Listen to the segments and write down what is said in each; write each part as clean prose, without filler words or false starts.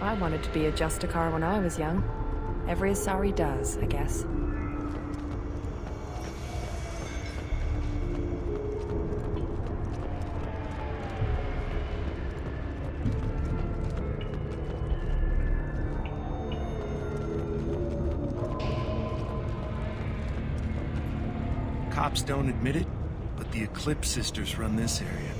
I wanted to be a Justicar when I was young. Every Asari does, I guess. Cops don't admit it, but the Eclipse sisters run this area.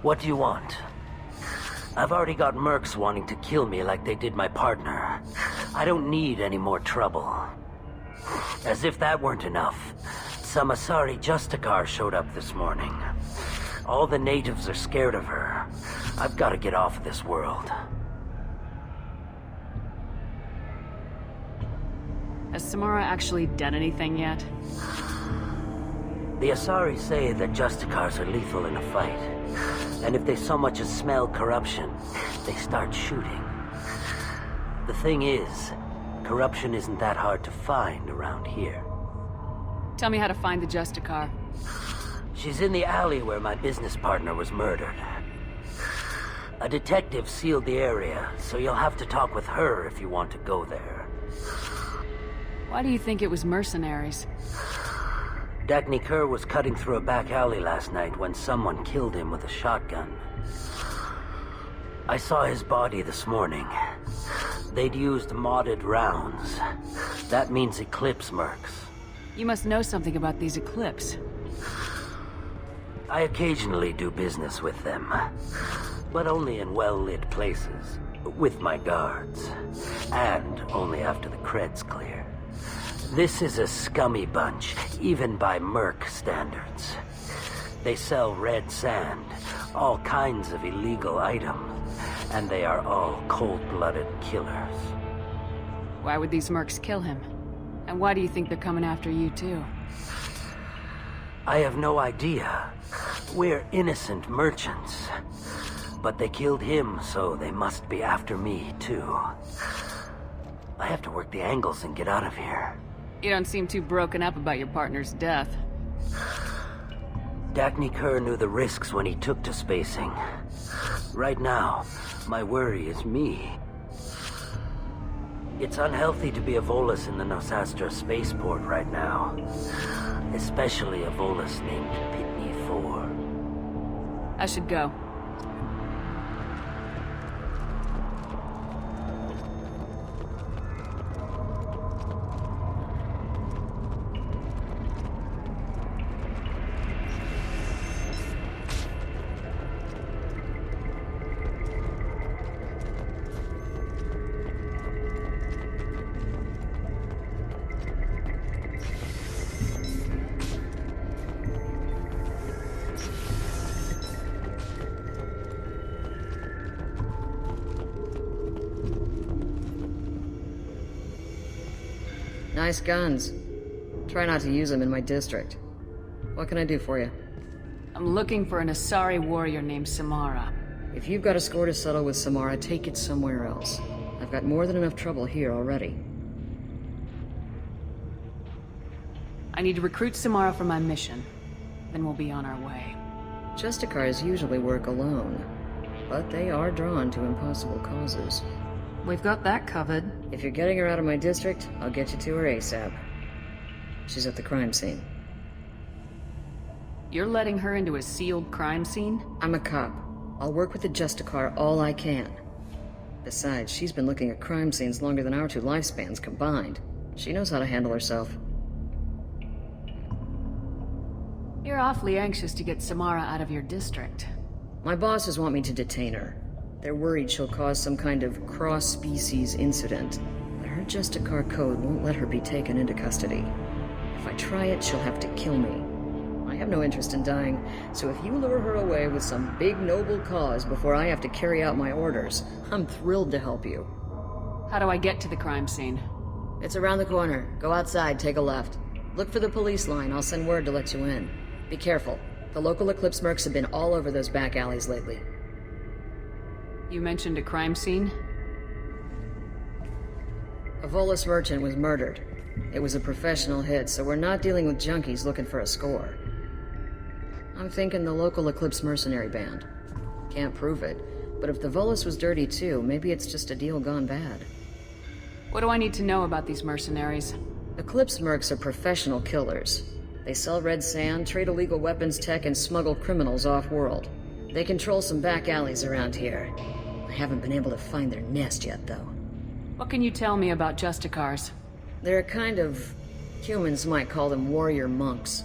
What do you want? I've already got mercs wanting to kill me like they did my partner. I don't need any more trouble. As if that weren't enough, some Asari Justicar showed up this morning. All the natives are scared of her. I've got to get off of this world. Has Samara actually done anything yet? The Asari say that Justicars are lethal in a fight. And if they so much as smell corruption, they start shooting. The thing is, corruption isn't that hard to find around here. Tell me how to find the Justicar. She's in the alley where my business partner was murdered. A detective sealed the area, so you'll have to talk with her if you want to go there. Why do you think it was mercenaries? Dagny Kerr was cutting through a back alley last night when someone killed him with a shotgun. I saw his body this morning. They'd used modded rounds. That means Eclipse mercs. You must know something about these Eclipse. I occasionally do business with them, but only in well-lit places, with my guards, and only after the cred's clear. This is a scummy bunch, even by merc standards. They sell red sand, all kinds of illegal items, and they are all cold-blooded killers. Why would these mercs kill him? And why do you think they're coming after you too? I have no idea. We're innocent merchants. But they killed him, so they must be after me too. I have to work the angles and get out of here. You don't seem too broken up about your partner's death. Dagny Kerr knew the risks when he took to spacing. Right now, my worry is me. It's unhealthy to be a Volus in the Nosastra spaceport right now. Especially a Volus named Pitney 4. I should go. Nice guns. Try not to use them in my district. What can I do for you? I'm looking for an Asari warrior named Samara. If you've got a score to settle with Samara, take it somewhere else. I've got more than enough trouble here already. I need to recruit Samara for my mission. Then we'll be on our way. Justicars usually work alone, but they are drawn to impossible causes. We've got that covered. If you're getting her out of my district, I'll get you to her ASAP. She's at the crime scene. You're letting her into a sealed crime scene? I'm a cop. I'll work with the Justicar all I can. Besides, she's been looking at crime scenes longer than our two lifespans combined. She knows how to handle herself. You're awfully anxious to get Samara out of your district. My bosses want me to detain her. They're worried she'll cause some kind of cross-species incident. But her Justicar code won't let her be taken into custody. If I try it, she'll have to kill me. I have no interest in dying, so if you lure her away with some big noble cause before I have to carry out my orders, I'm thrilled to help you. How do I get to the crime scene? It's around the corner. Go outside, take a left. Look for the police line, I'll send word to let you in. Be careful. The local Eclipse mercs have been all over those back alleys lately. You mentioned a crime scene? A Volus merchant was murdered. It was a professional hit, so we're not dealing with junkies looking for a score. I'm thinking the local Eclipse mercenary band. Can't prove it, but if the Volus was dirty too, maybe it's just a deal gone bad. What do I need to know about these mercenaries? Eclipse mercs are professional killers. They sell red sand, trade illegal weapons tech, and smuggle criminals off-world. They control some back alleys around here. I haven't been able to find their nest yet, though. What can you tell me about Justicars? They're a kind of... humans might call them warrior monks.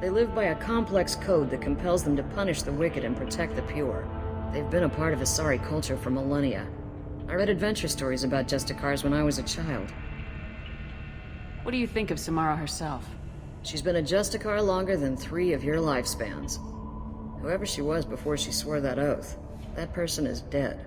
They live by a complex code that compels them to punish the wicked and protect the pure. They've been a part of Asari culture for millennia. I read adventure stories about Justicars when I was a child. What do you think of Samara herself? She's been a Justicar longer than 3 of your lifespans. Whoever she was before she swore that oath, that person is dead.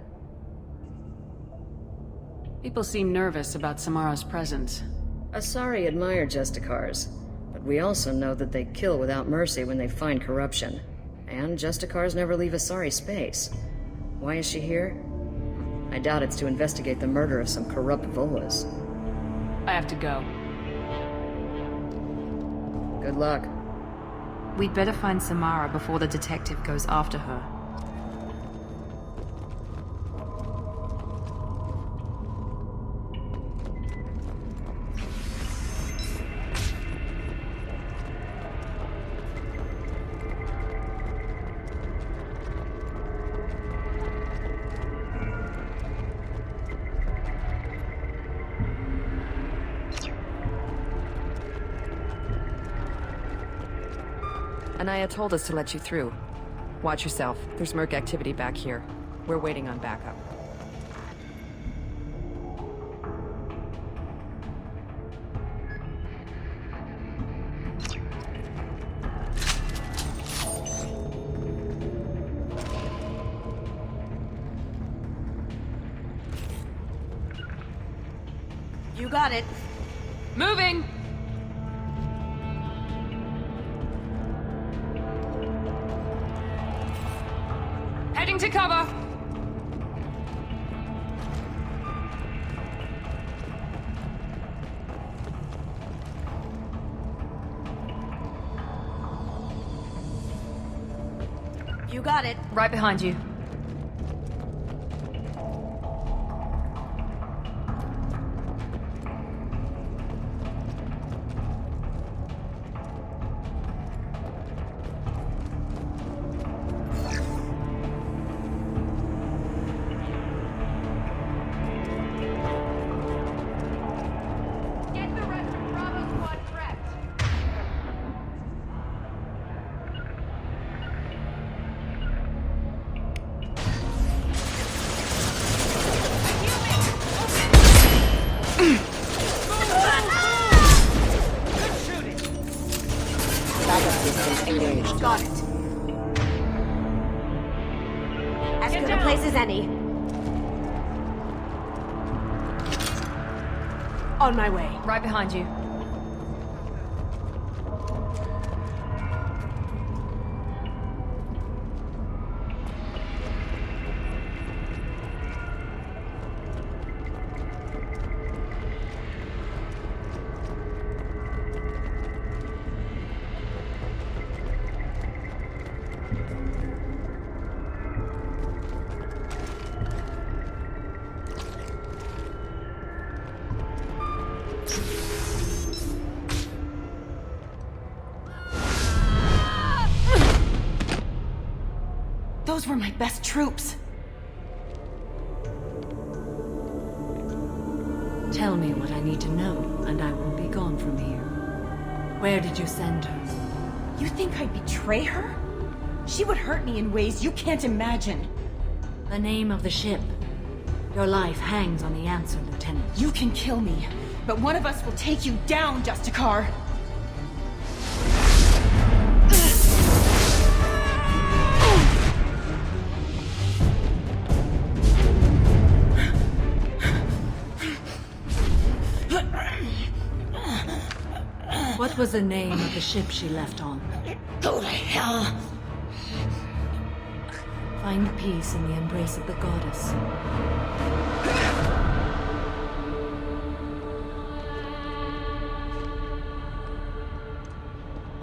People seem nervous about Samara's presence. Asari admire Justicars, but we also know that they kill without mercy when they find corruption. And Justicars never leave Asari space. Why is she here? I doubt it's to investigate the murder of some corrupt Volas. I have to go. Good luck. We'd better find Samara before the detective goes after her. Anaya told us to let you through. Watch yourself. There's merc activity back here. We're waiting on backup. You got it. Moving! Heading to cover! You got it. Right behind you. Get the rest of Bravo Squad prepped. Got it. As good a place as any. On my way. Right behind you. Those were my best troops. Tell me what I need to know, and I will be gone from here. Where did you send her? You think I'd betray her? She would hurt me in ways you can't imagine. The name of the ship. Your life hangs on the answer, Lieutenant. You can kill me, but one of us will take you down, Justicar. What was the name of the ship she left on? Go to hell. Find peace in the embrace of the goddess.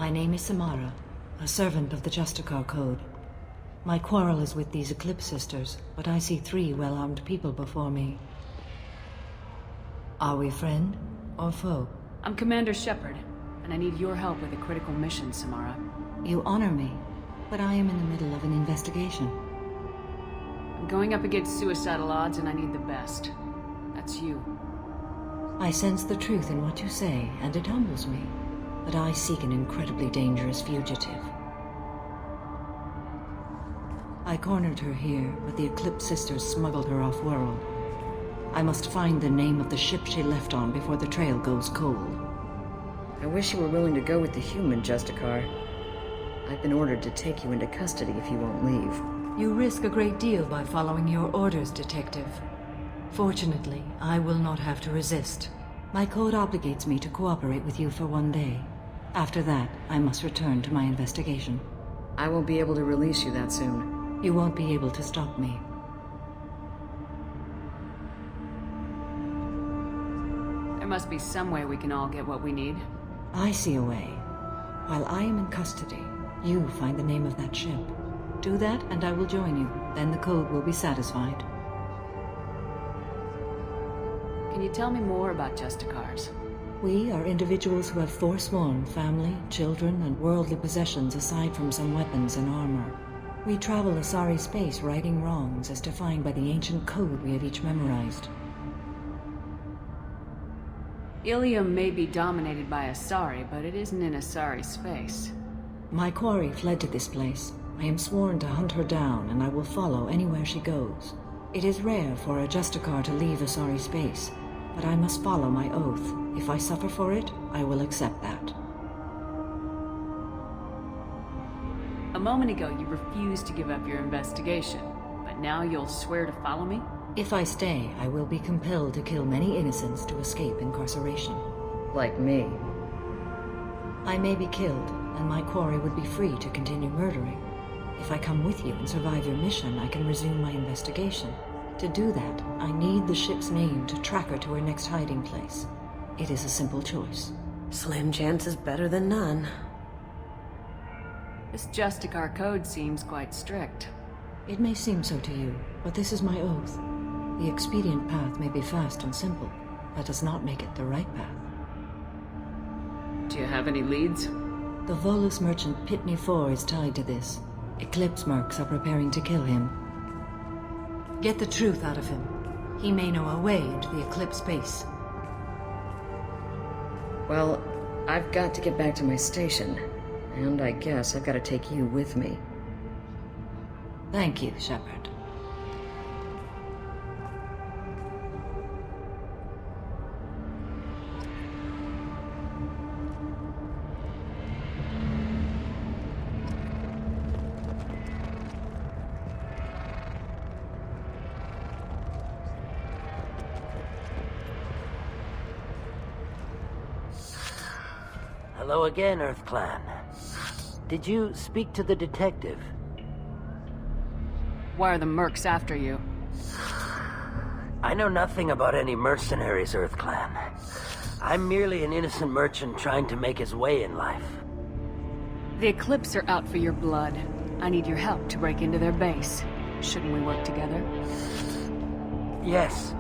My name is Samara, a servant of the Justicar Code. My quarrel is with these Eclipse Sisters, but I see 3 well-armed people before me. Are we friend or foe? I'm Commander Shepard, and I need your help with a critical mission, Samara. You honor me, but I am in the middle of an investigation. I'm going up against suicidal odds, and I need the best. That's you. I sense the truth in what you say, and it humbles me. But I seek an incredibly dangerous fugitive. I cornered her here, but the Eclipse Sisters smuggled her off-world. I must find the name of the ship she left on before the trail goes cold. I wish you were willing to go with the human, Justicar. I've been ordered to take you into custody if you won't leave. You risk a great deal by following your orders, Detective. Fortunately, I will not have to resist. My code obligates me to cooperate with you for 1 day. After that, I must return to my investigation. I won't be able to release you that soon. You won't be able to stop me. There must be some way we can all get what we need. I see a way. While I am in custody, you find the name of that ship. Do that, and I will join you. Then the code will be satisfied. Can you tell me more about Justicars? We are individuals who have forsworn family, children, and worldly possessions aside from some weapons and armor. We travel Asari space righting wrongs as defined by the ancient code we have each memorized. Ilium may be dominated by Asari, but it isn't in Asari space. My quarry fled to this place. I am sworn to hunt her down, and I will follow anywhere she goes. It is rare for a Justicar to leave Asari space, but I must follow my oath. If I suffer for it, I will accept that. A moment ago, you refused to give up your investigation, but now you'll swear to follow me? If I stay, I will be compelled to kill many innocents to escape incarceration. Like me. I may be killed, and my quarry would be free to continue murdering. If I come with you and survive your mission, I can resume my investigation. To do that, I need the ship's name to track her to her next hiding place. It is a simple choice. Slim chance is better than none. This Justicar code seems quite strict. It may seem so to you, but this is my oath. The expedient path may be fast and simple. That does not make it the right path. Do you have any leads? The Volus merchant Pitney IV is tied to this. Eclipse mercs are preparing to kill him. Get the truth out of him. He may know a way into the Eclipse base. Well, I've got to get back to my station. And I guess I've got to take you with me. Thank you, Shepard. Hello again, Earth Clan. Did you speak to the detective? Why are the mercs after you? I know nothing about any mercenaries, Earth Clan. I'm merely an innocent merchant trying to make his way in life. The Eclipse are out for your blood. I need your help to break into their base. Shouldn't we work together? Yes,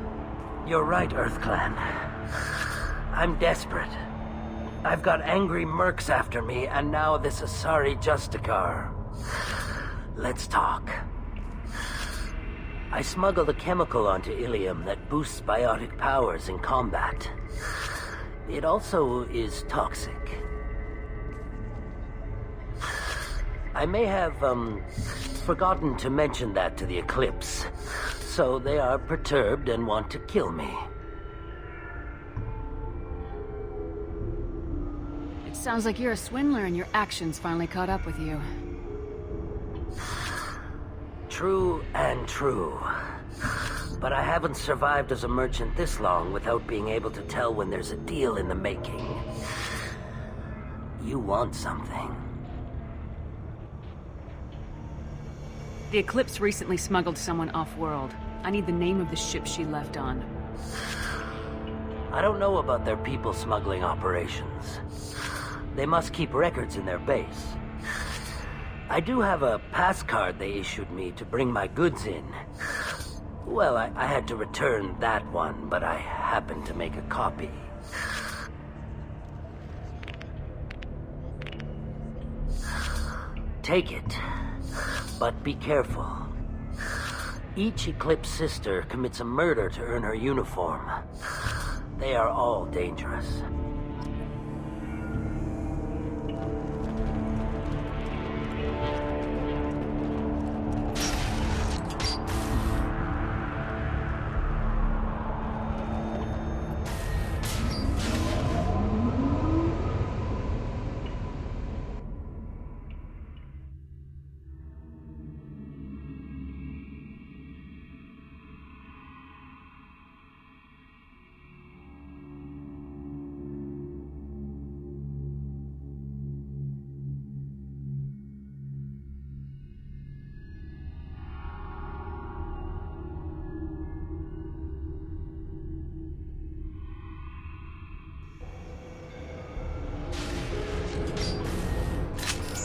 you're right, Earth Clan. I'm desperate. I've got angry mercs after me, and now this Asari Justicar. Let's talk. I smuggled a chemical onto Ilium that boosts biotic powers in combat. It also is toxic. I may have, forgotten to mention that to the Eclipse, so they are perturbed and want to kill me. Sounds like you're a swindler and your actions finally caught up with you. True and true. But I haven't survived as a merchant this long without being able to tell when there's a deal in the making. You want something. The Eclipse recently smuggled someone off-world. I need the name of the ship she left on. I don't know about their people smuggling operations. They must keep records in their base. I do have a pass card they issued me to bring my goods in. Well, I had to return that one, but I happened to make a copy. Take it, but be careful. Each Eclipse sister commits a murder to earn her uniform. They are all dangerous.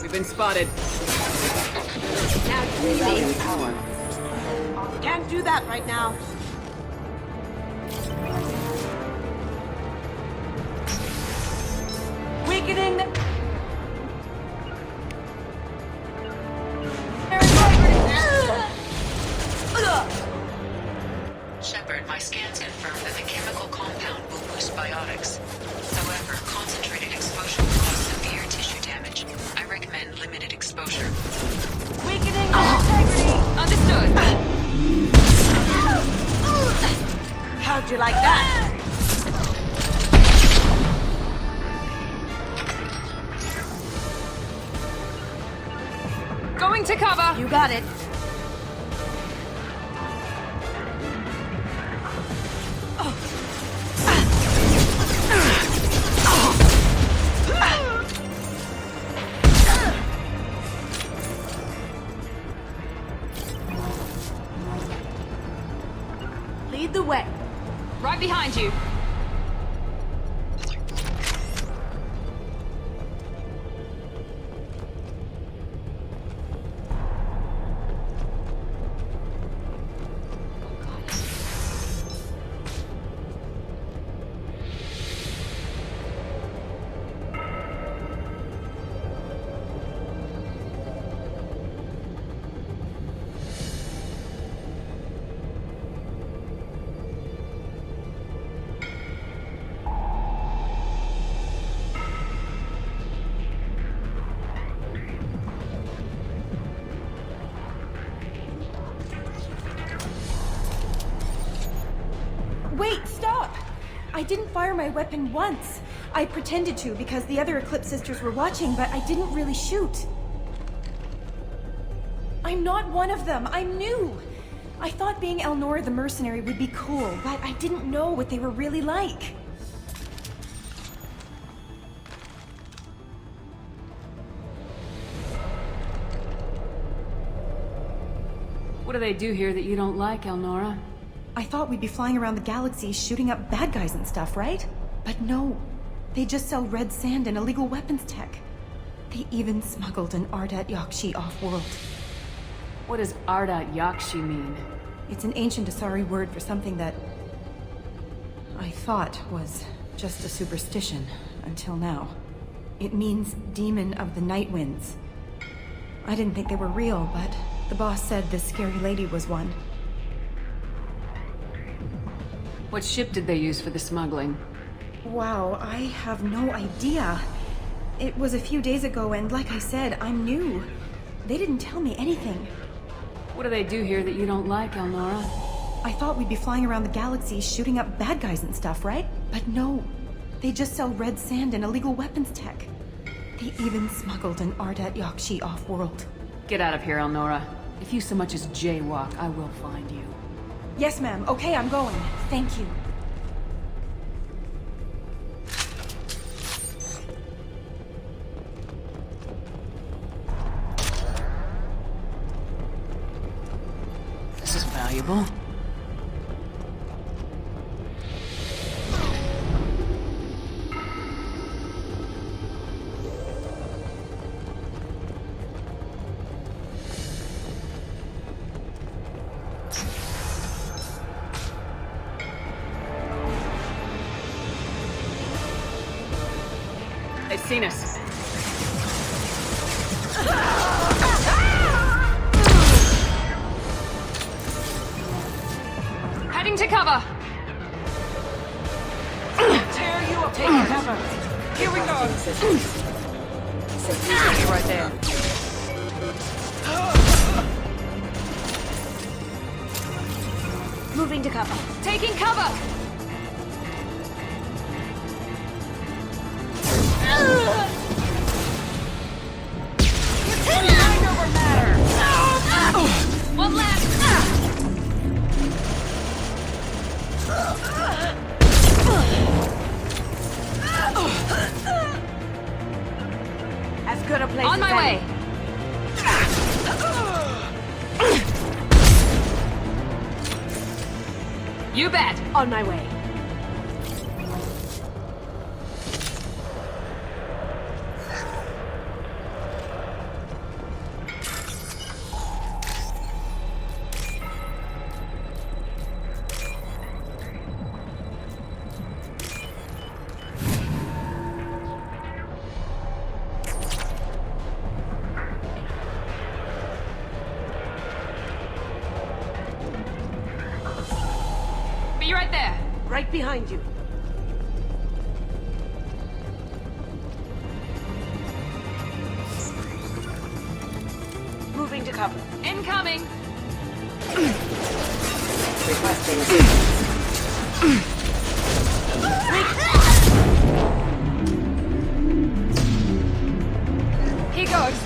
We've been spotted. Now can't do that right now. Weakening the... Shepard, my scans confirm that the chemical compound will boost biotics. However, concentrated exposure will cause severe tissue damage. I recommend limited exposure. Weakening the integrity! Understood. How'd you like that? Going to cover. You got it. Lead the way. Right behind you. Wait, stop! I didn't fire my weapon once. I pretended to because the other Eclipse sisters were watching, but I didn't really shoot. I'm not one of them. I'm new. I thought being Elnora the mercenary would be cool, but I didn't know what they were really like. What do they do here that you don't like, Elnora? I thought we'd be flying around the galaxy shooting up bad guys and stuff, right? But no. They just sell red sand and illegal weapons tech. They even smuggled an Ardat Yakshi off-world. What does Ardat Yakshi mean? It's an ancient Asari word for something that I thought was just a superstition until now. It means demon of the night winds. I didn't think they were real, but the boss said this scary lady was one. What ship did they use for the smuggling? Wow, I have no idea. It was a few days ago, and like I said, I'm new. They didn't tell me anything. What do they do here that you don't like, Elnora? I thought we'd be flying around the galaxy shooting up bad guys and stuff, right? But no. They just sell red sand and illegal weapons tech. They even smuggled an Ardat Yakshi off-world. Get out of here, Elnora. If you so much as jaywalk, I will find you. Yes, ma'am. Okay, I'm going. Thank you. This is valuable. seen us. Heading to cover. Tear you up. Take cover. Here we go. Be right there. Moving to cover. Taking cover. One left. As good a place On as my any. way. You bet. On my way. Be right there. Right behind you. Moving to cover. Incoming. Here goes.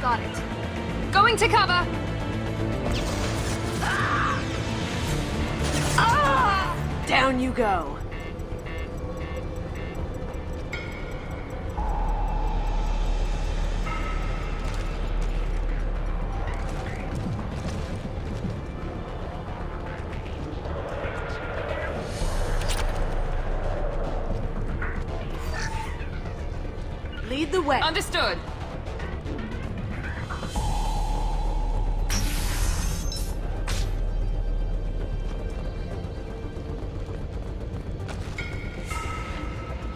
Got it. Going to cover. Down you go. Lead the way. Understood.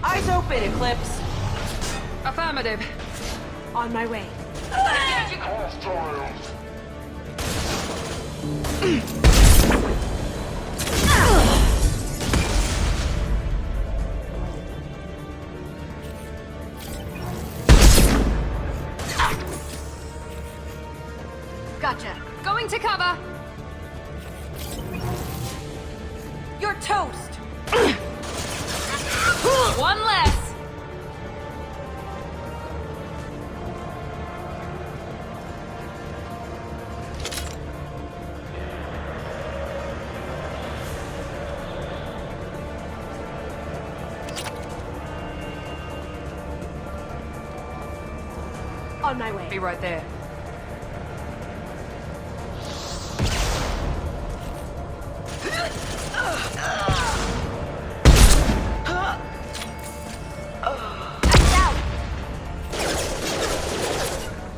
Eyes open, Eclipse. Affirmative. On my way. Gotcha. Going to cover. You're toast. One less. On my way. Be right there.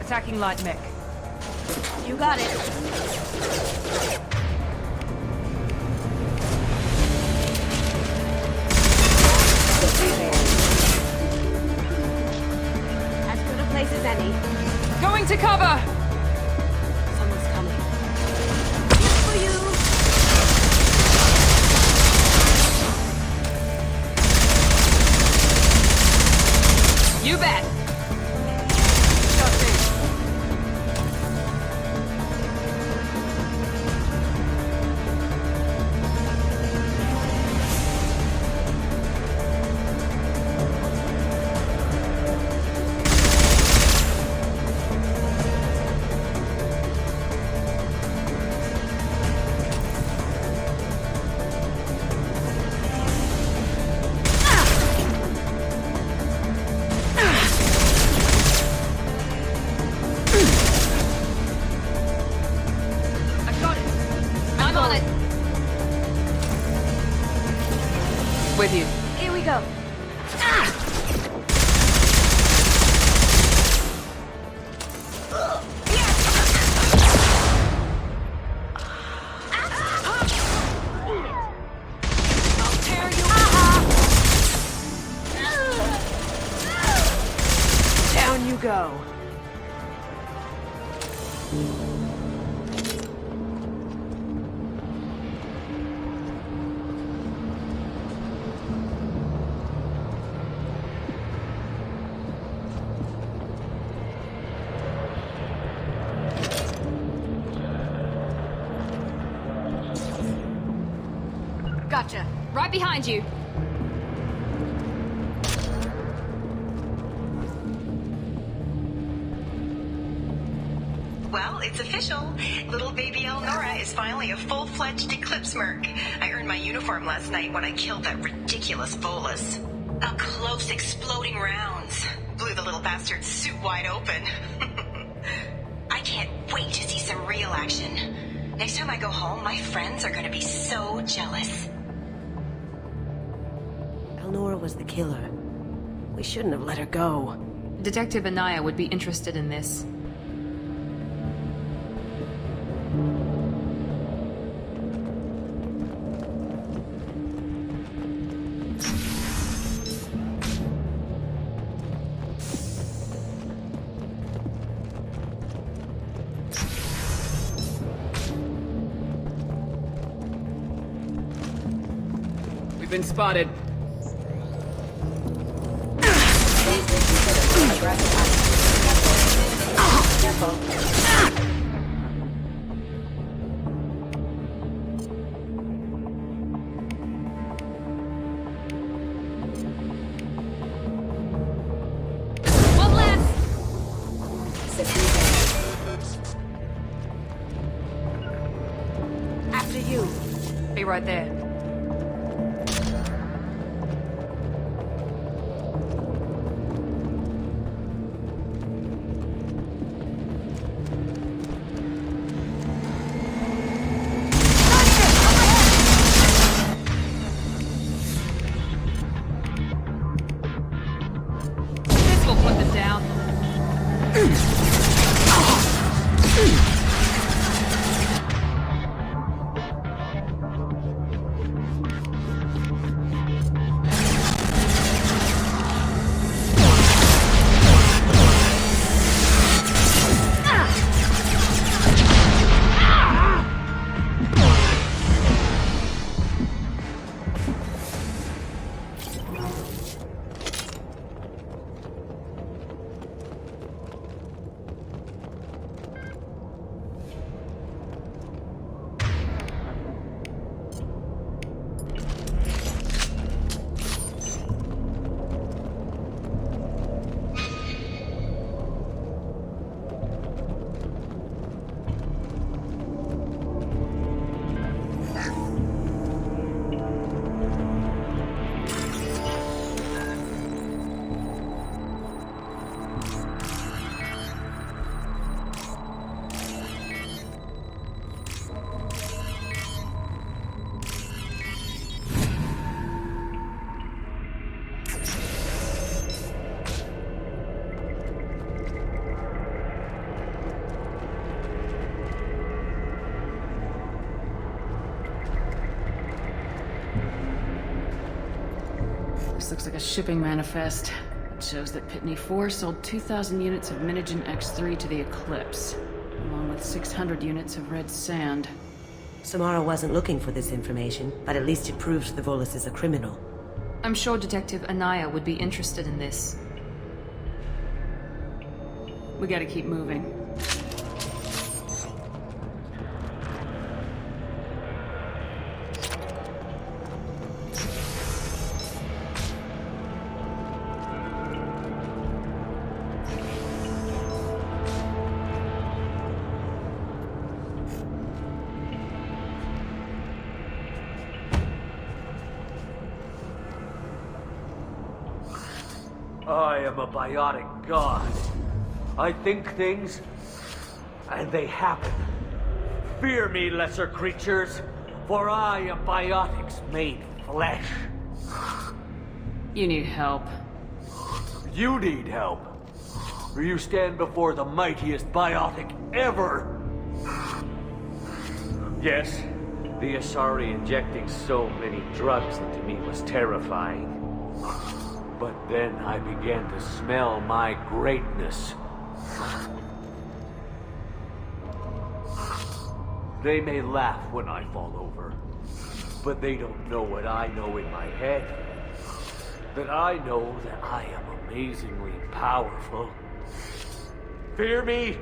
Attacking light mech. You got it. As good a place as any. Going to cover. Someone's coming. Here for you. You bet. With you. Here we go. Gotcha. Right behind you. Well, it's official. Little baby Elnora is finally a full-fledged Eclipse merc. I earned my uniform last night when I killed that ridiculous Volus. Up close, exploding rounds. Blew the little bastard's suit wide open. I can't wait to see some real action. Next time I go home, my friends are gonna be so jealous. Elnora was the killer. We shouldn't have let her go. Detective Anaya would be interested in this. We've been spotted. One left! After you. Be right there. This will put them down. This looks like a shipping manifest. It shows that Pitney 4 sold 2,000 units of Minigen X3 to the Eclipse, along with 600 units of red sand. Samara wasn't looking for this information, but at least it proves the Volus is a criminal. I'm sure Detective Anaya would be interested in this. We gotta keep moving. I am a biotic god. I think things, and they happen. Fear me, lesser creatures, for I am biotics made flesh. You need help. You need help, or you stand before the mightiest biotic ever. Yes, the Asari injecting so many drugs into me was terrifying. But then I began to smell my greatness. They may laugh when I fall over, but they don't know what I know in my head. That I know that I am amazingly powerful. Fear me?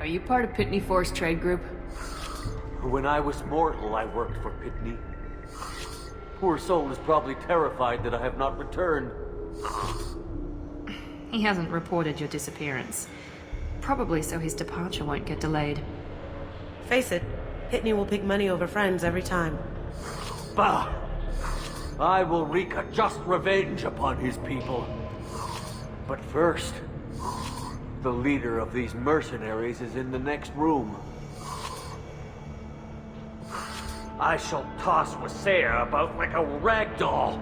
Are you part of Pitney 4's trade group? When I was mortal, I worked for Pitney. Poor soul is probably terrified that I have not returned. He hasn't reported your disappearance. Probably so his departure won't get delayed. Face it, Pitney will pick money over friends every time. Bah! I will wreak a just revenge upon his people. But first, the leader of these mercenaries is in the next room. I shall toss Wasea about like a rag doll.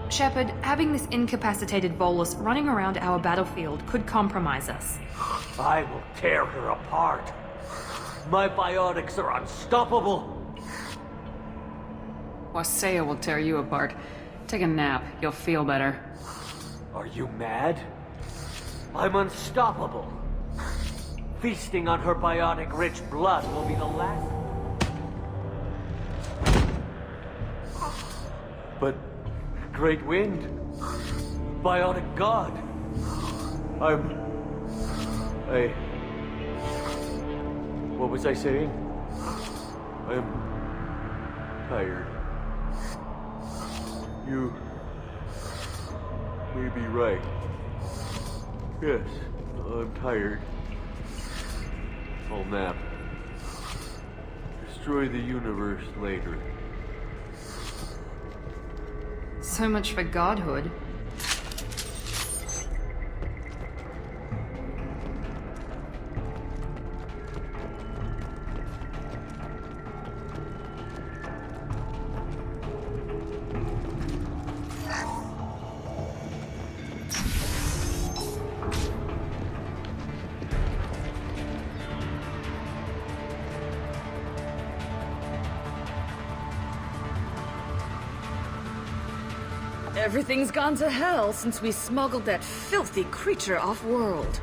Shepard, having this incapacitated Volus running around our battlefield could compromise us. I will tear her apart. My biotics are unstoppable. Wasea will tear you apart. Take a nap, you'll feel better. Are you mad? I'm unstoppable. Feasting on her biotic-rich blood will be the last... But... Great Wind... Biotic God... What was I saying? I'm... tired. You... may be right. Yes, I'm tired. I'll nap. Destroy the universe later. So much for godhood. Everything's gone to hell since we smuggled that filthy creature off-world.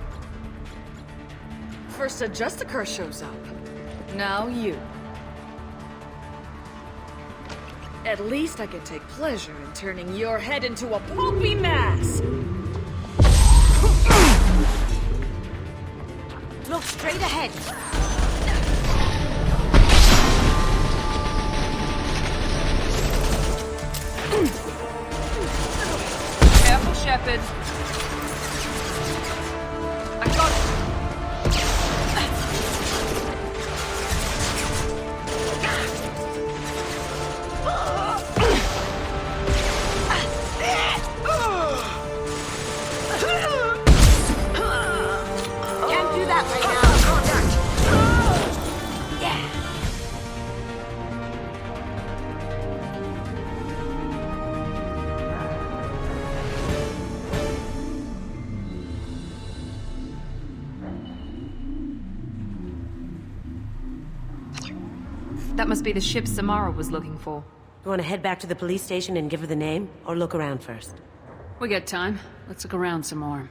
First a Justicar shows up. Now you. At least I can take pleasure in turning your head into a pulpy mass! Look straight ahead. Careful, Shepard. I got it. Can't do that right now. Contact. Yeah. That must be the ship Samara was looking for. You want to head back to the police station and give her the name, or look around first? We got time. Let's look around some more.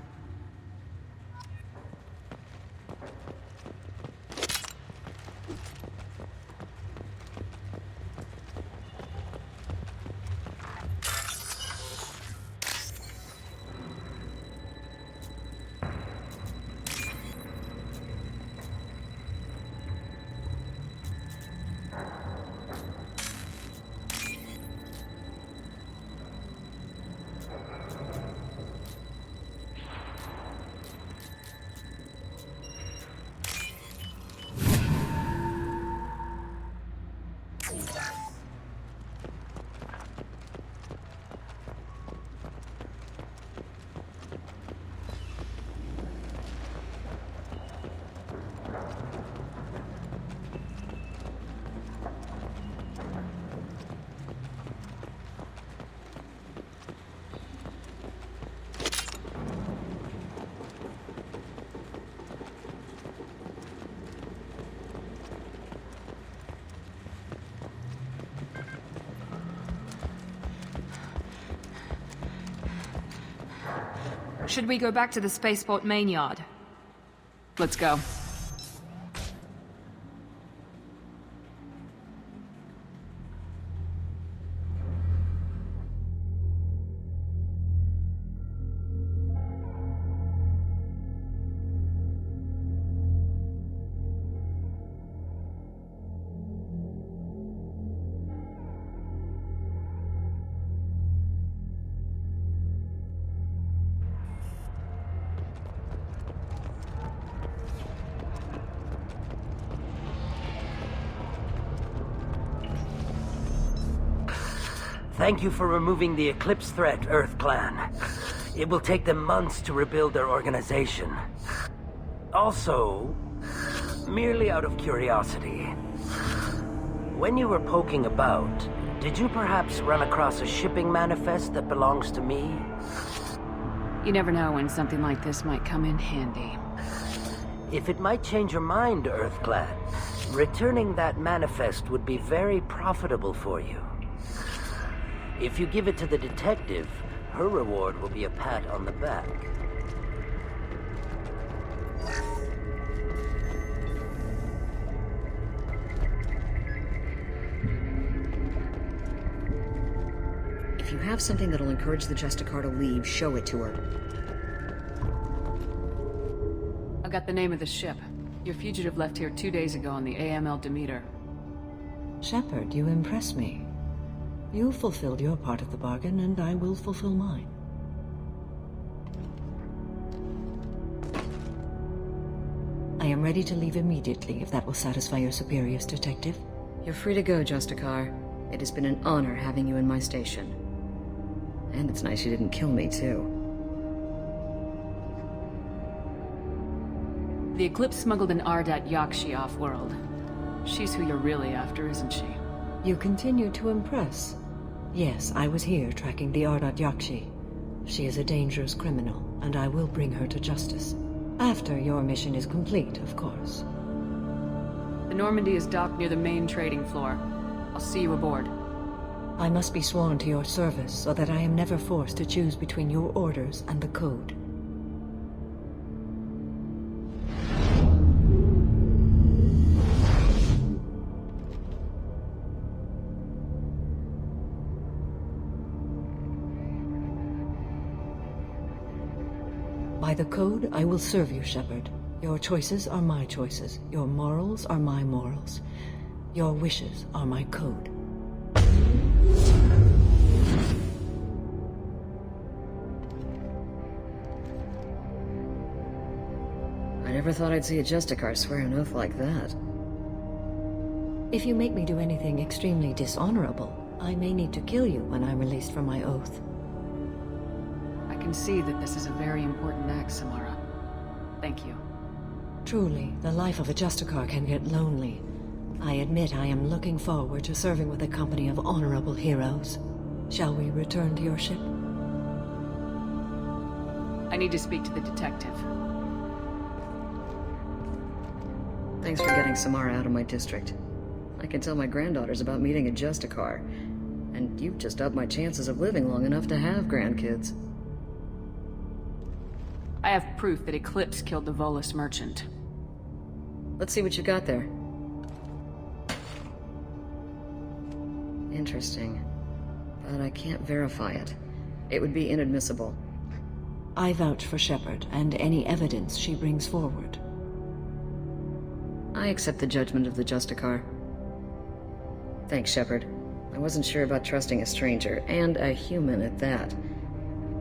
Should we go back to the spaceport main yard? Let's go. Thank you for removing the Eclipse threat, Earth Clan. It will take them months to rebuild their organization. Also, merely out of curiosity, when you were poking about, did you perhaps run across a shipping manifest that belongs to me? You never know when something like this might come in handy. If it might change your mind, Earth Clan, returning that manifest would be very profitable for you. If you give it to the detective, her reward will be a pat on the back. If you have something that'll encourage the Justicar to leave, show it to her. I got the name of the ship. Your fugitive left here 2 days ago on the AML Demeter. Shepard, you impress me. You fulfilled your part of the bargain, and I will fulfill mine. I am ready to leave immediately if that will satisfy your superiors, Detective. You're free to go, Justicar. It has been an honor having you in my station. And it's nice you didn't kill me, too. The Eclipse smuggled an Ardat Yakshi off-world. She's who you're really after, isn't she? You continue to impress. Yes, I was here tracking the Ardat Yakshi. She is a dangerous criminal, and I will bring her to justice. After your mission is complete, of course. The Normandy is docked near the main trading floor. I'll see you aboard. I must be sworn to your service so that I am never forced to choose between your orders and the Code. By the Code, I will serve you, Shepard. Your choices are my choices. Your morals are my morals. Your wishes are my code. I never thought I'd see a Justicar swear an oath like that. If you make me do anything extremely dishonorable, I may need to kill you when I'm released from my oath. I can see that this is a very important act, Samara. Thank you. Truly, the life of a Justicar can get lonely. I admit I am looking forward to serving with a company of honorable heroes. Shall we return to your ship? I need to speak to the detective. Thanks for getting Samara out of my district. I can tell my granddaughters about meeting a Justicar, and you've just upped my chances of living long enough to have grandkids. I have proof that Eclipse killed the Volus merchant. Let's see what you got there. Interesting. But I can't verify it. It would be inadmissible. I vouch for Shepard and any evidence she brings forward. I accept the judgment of the Justicar. Thanks, Shepard. I wasn't sure about trusting a stranger, and a human at that.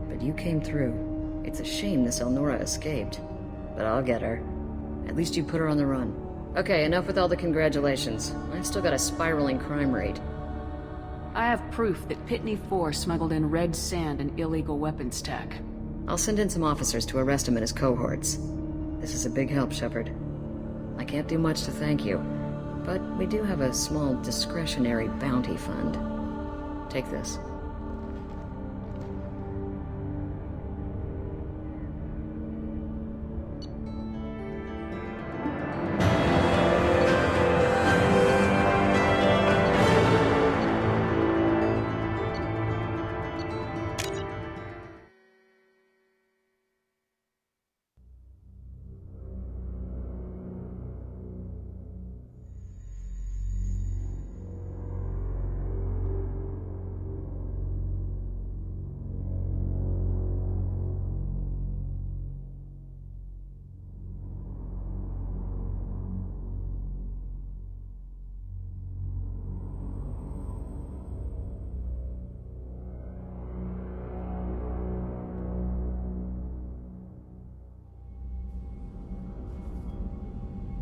But you came through. It's a shame this Elnora escaped. But I'll get her. At least you put her on the run. Okay, enough with all the congratulations. I've still got a spiraling crime rate. I have proof that Pitney 4 smuggled in red sand and illegal weapons tech. I'll send in some officers to arrest him and his cohorts. This is a big help, Shepard. I can't do much to thank you, but we do have a small discretionary bounty fund. Take this.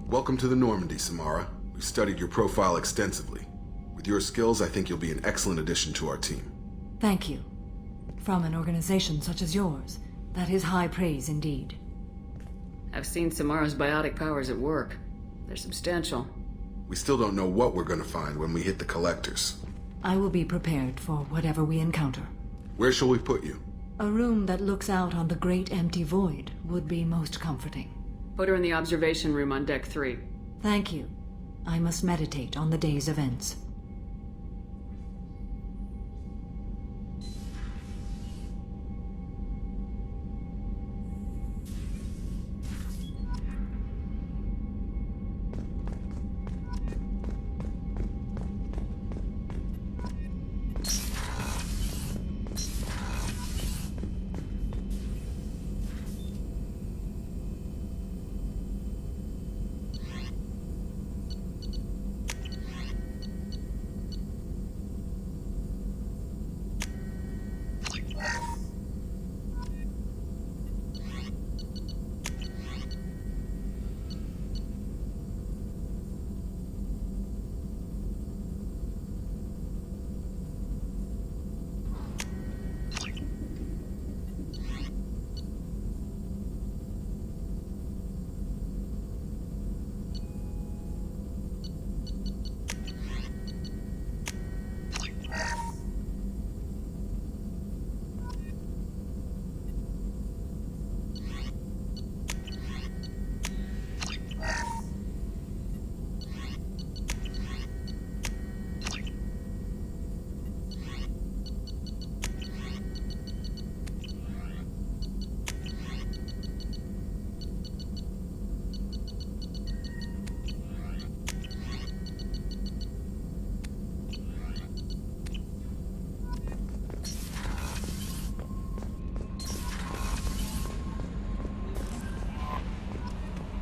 Welcome to the Normandy, Samara. We've studied your profile extensively. With your skills, I think you'll be an excellent addition to our team. Thank you. From an organization such as yours, that is high praise indeed. I've seen Samara's biotic powers at work. They're substantial. We still don't know what we're gonna find when we hit the collectors. I will be prepared for whatever we encounter. Where shall we put you? A room that looks out on the great empty void would be most comforting. Put her in the observation room on Deck 3. Thank you. I must meditate on the day's events.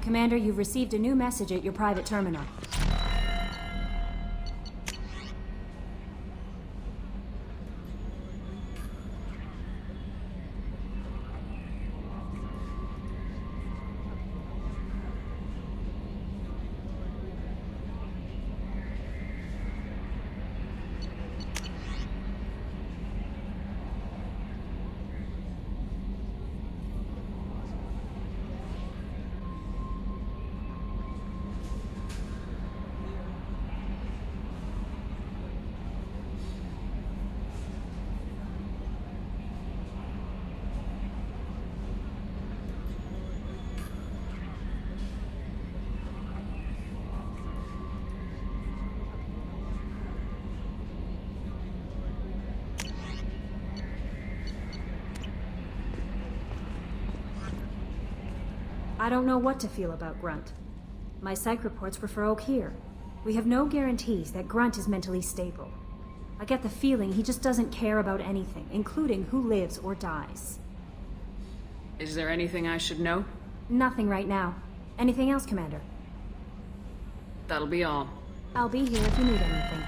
Commander, you've received a new message at your private terminal. I don't know what to feel about Grunt. My psych reports refer Oak here. We have no guarantees that Grunt is mentally stable. I get the feeling he just doesn't care about anything, including who lives or dies. Is there anything I should know? Nothing right now. Anything else, Commander? That'll be all. I'll be here if you need anything.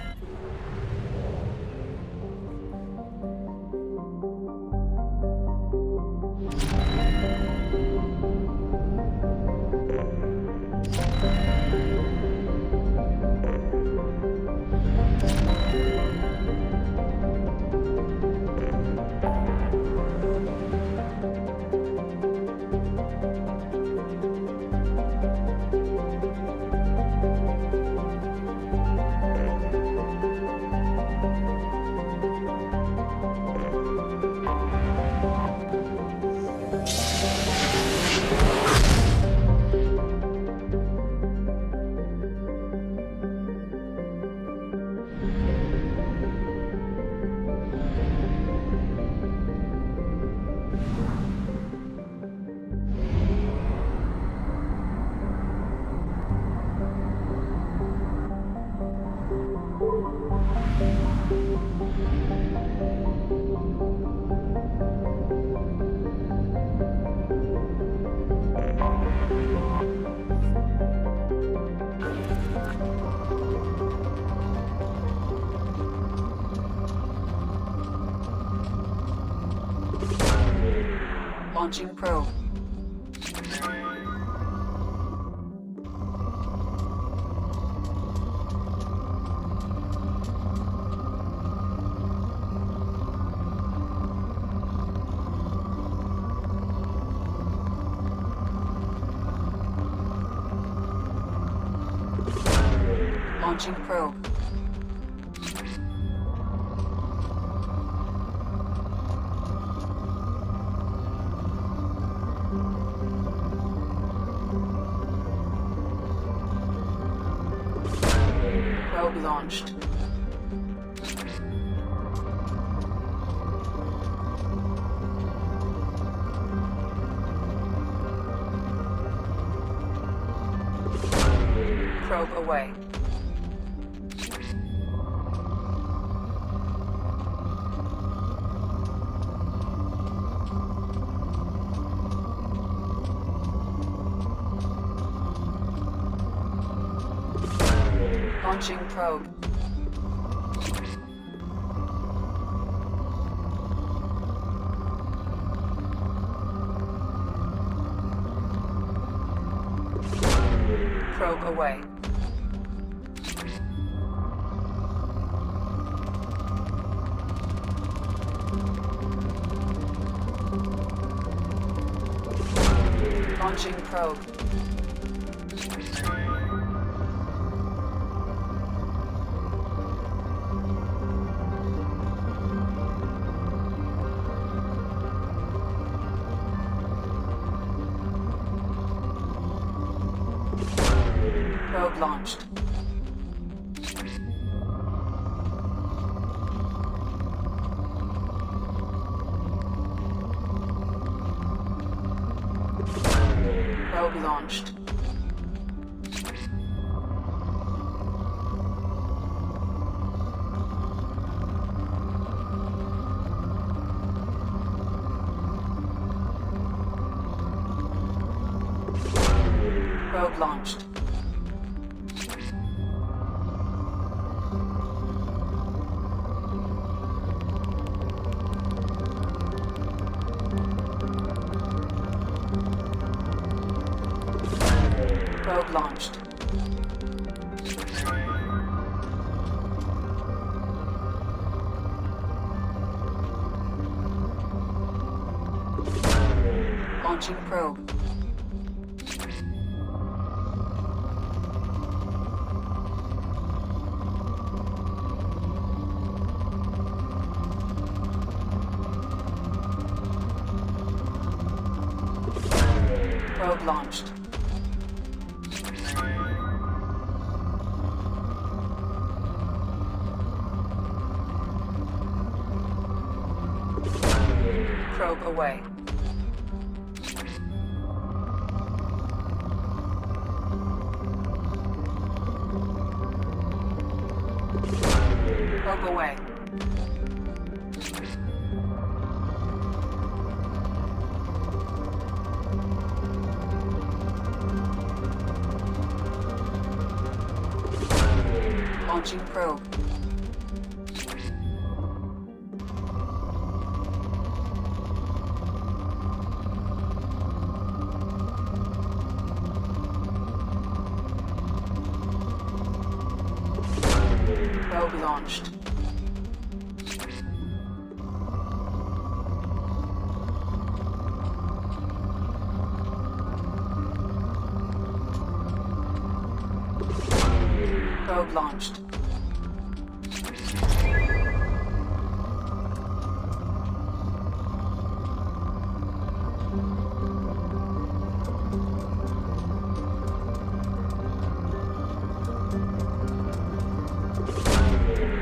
Launching probe. Launching probe. Probe launched. Probe away. Launching probe. Probe away. Launching probe. Probe launched. Probe launched. Probe launched. Probe launched. Launching probe. Probe launched. Probe away. Probe away. Launching probe. Probe launched. Probe launched.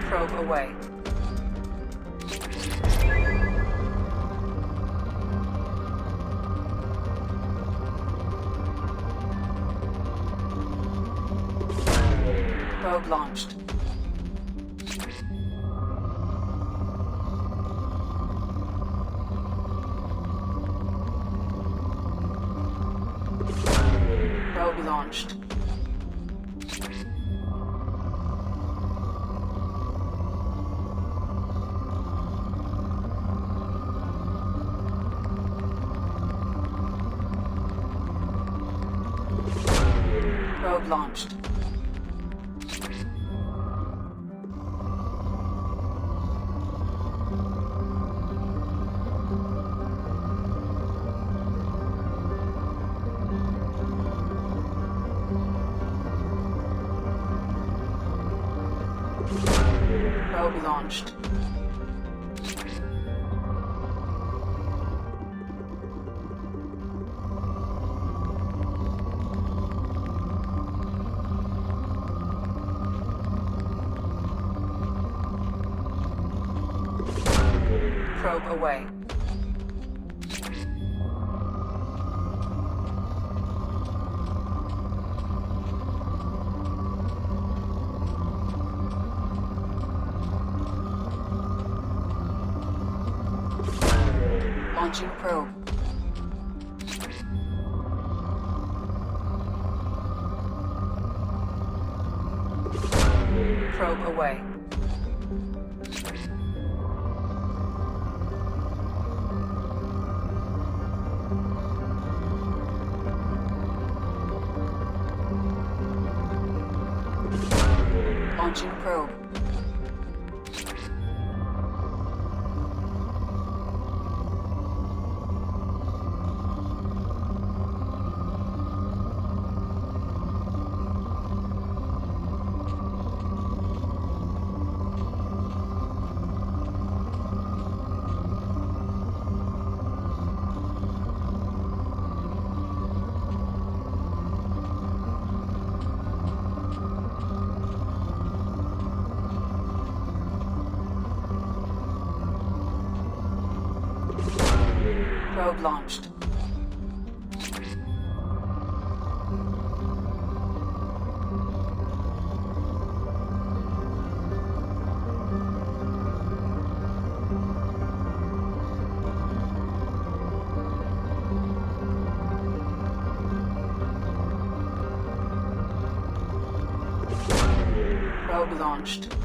Probe away. Probe launched. Probe launched. Probe launched. Probe launched. Probe away. Launching probe. Probe away. Launching probe. Probe launched. Probe launched.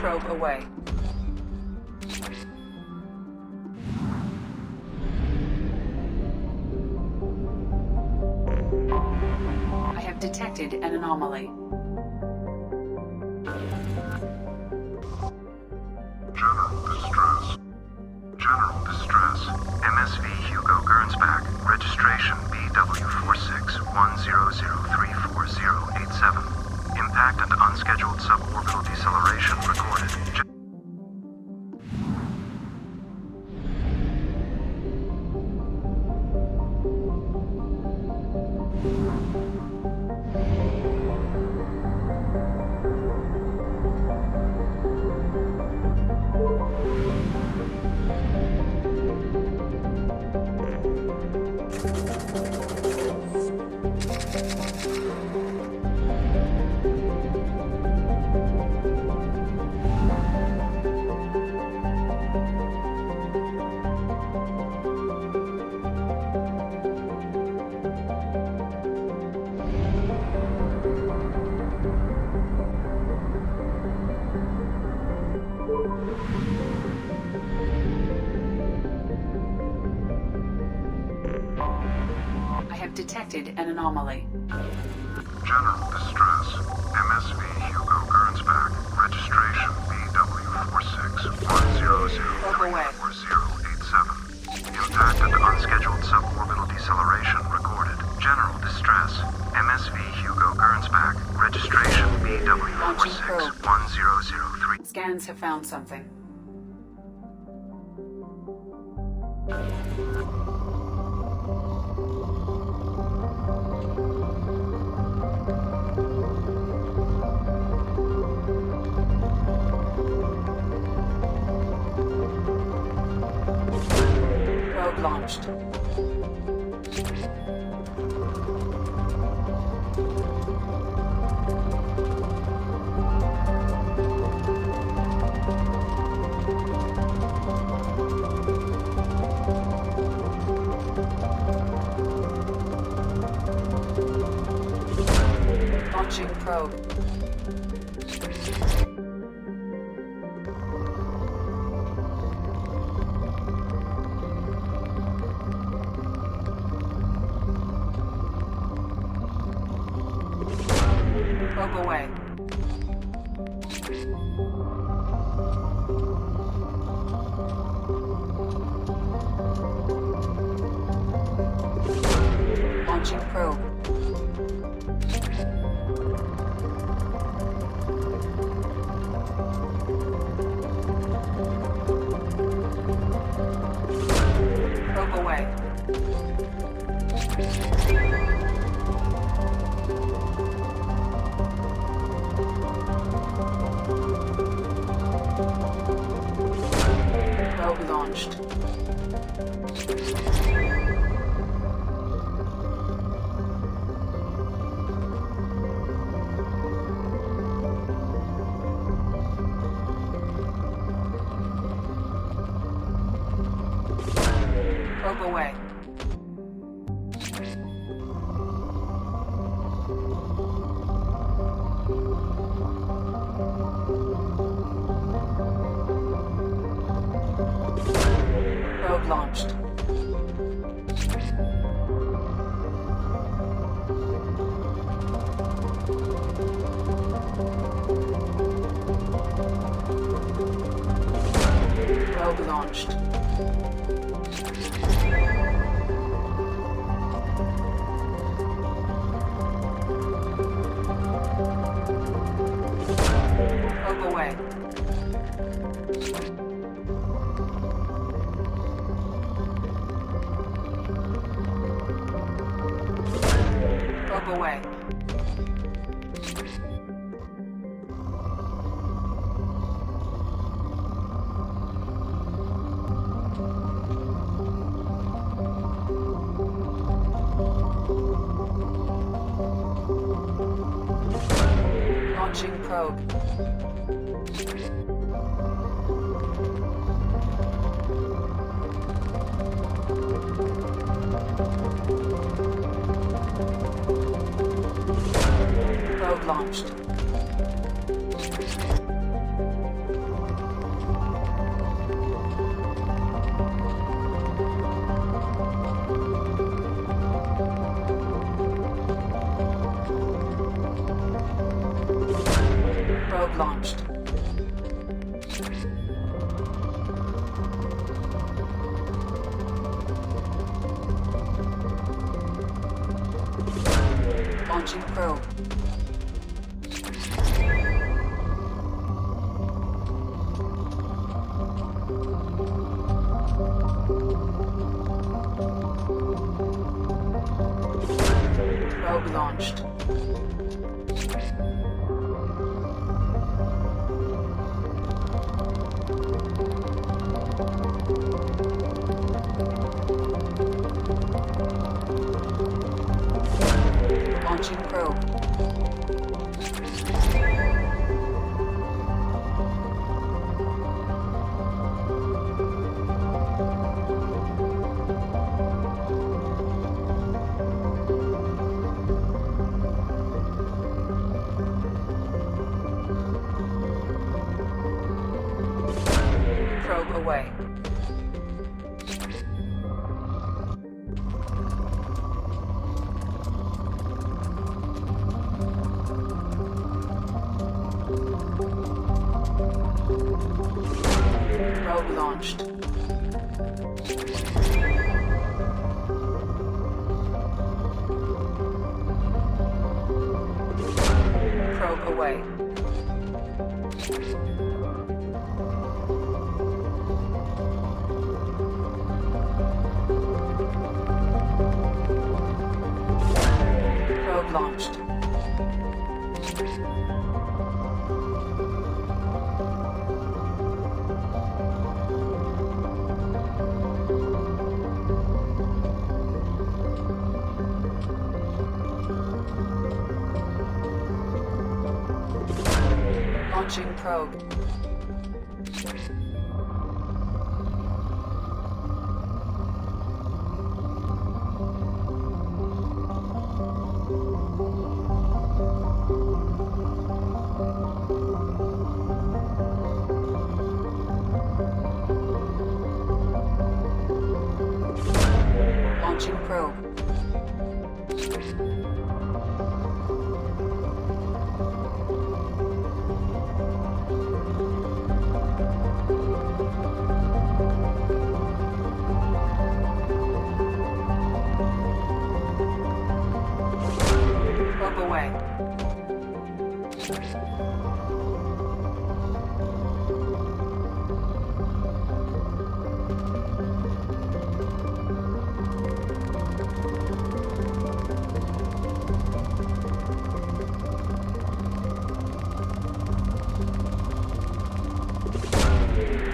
Probe away. I have detected an anomaly. General distress. General distress. MSV Hugo Gernsback. Registration BW4610034087. Impact and unscheduled suborbital deceleration recorded. I have detected an anomaly. General distress. MSV Hugo Gernsback. Registration BW4610034087. Impact and unscheduled suborbital deceleration recorded. General distress. MSV Hugo Gernsback. Registration BW461003. Scans have found something. Probe launched. Launching probe. Probe away. Launching probe. Probe away. Probe launched. Probe away. Probe launched. Probe launched. Probe away. Probe away. Launching probe. Probe launched. Probe launched. Launching probe. Probe launched. Launching probe. Probe away. Probe launched. Probe away. Probe launched. Launching probe. Launching probe.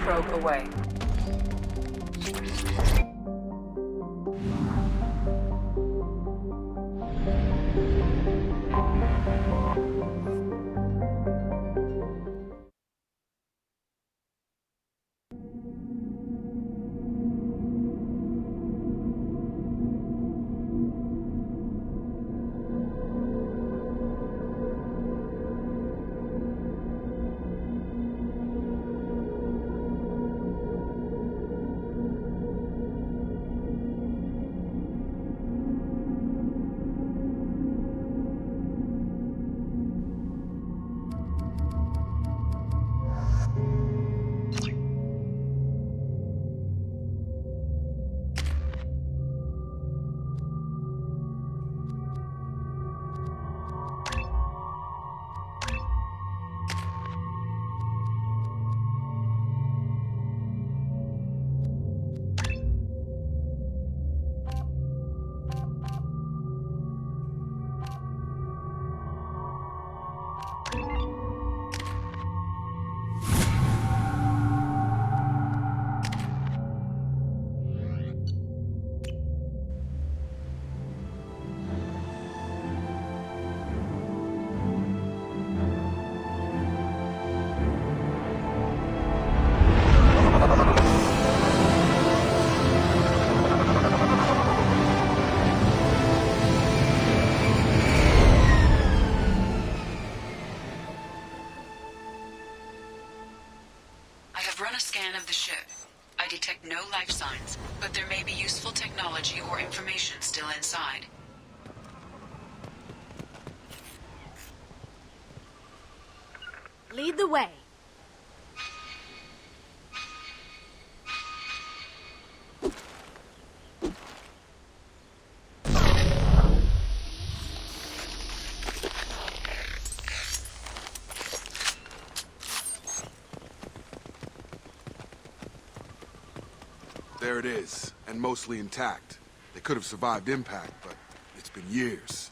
probe away. I detect no life signs, but there may be useful technology or information still inside. Lead the way. There it is, and mostly intact. They could have survived impact, but it's been years.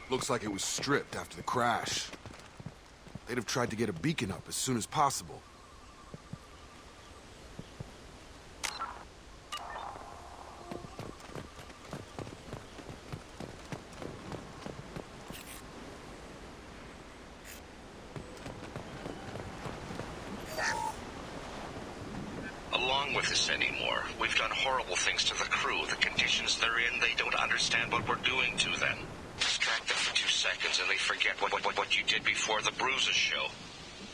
Looks like it was stripped after the crash. They'd have tried to get a beacon up as soon as possible. Along with this anymore. We've done horrible things to the crew. The conditions they're in, they don't understand what we're doing to them. Distract them for 2 seconds and they forget what you did before the bruises show.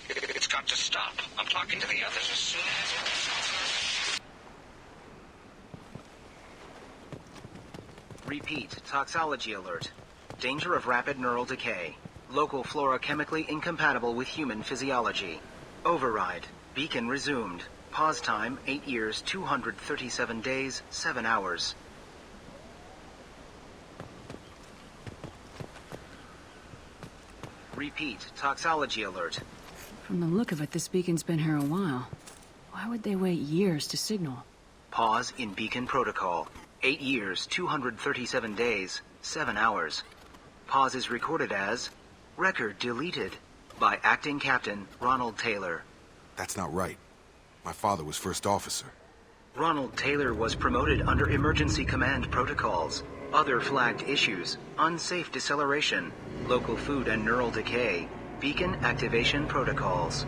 It's got to stop. I'm talking to the others as soon as... Repeat, toxology alert. Danger of rapid neural decay. Local flora chemically incompatible with human physiology. Override. Beacon resumed. Pause time, 8 years, 237 days, 7 hours. Repeat, toxology alert. From the look of it, this beacon's been here a while. Why would they wait years to signal? Pause in beacon protocol. 8 years, 237 days, 7 hours. Pause is recorded as... Record deleted by Acting Captain Ronald Taylor. That's not right. My father was first officer. Ronald Taylor was promoted under emergency command protocols. Other flagged issues: unsafe deceleration, local food and neural decay, beacon activation protocols.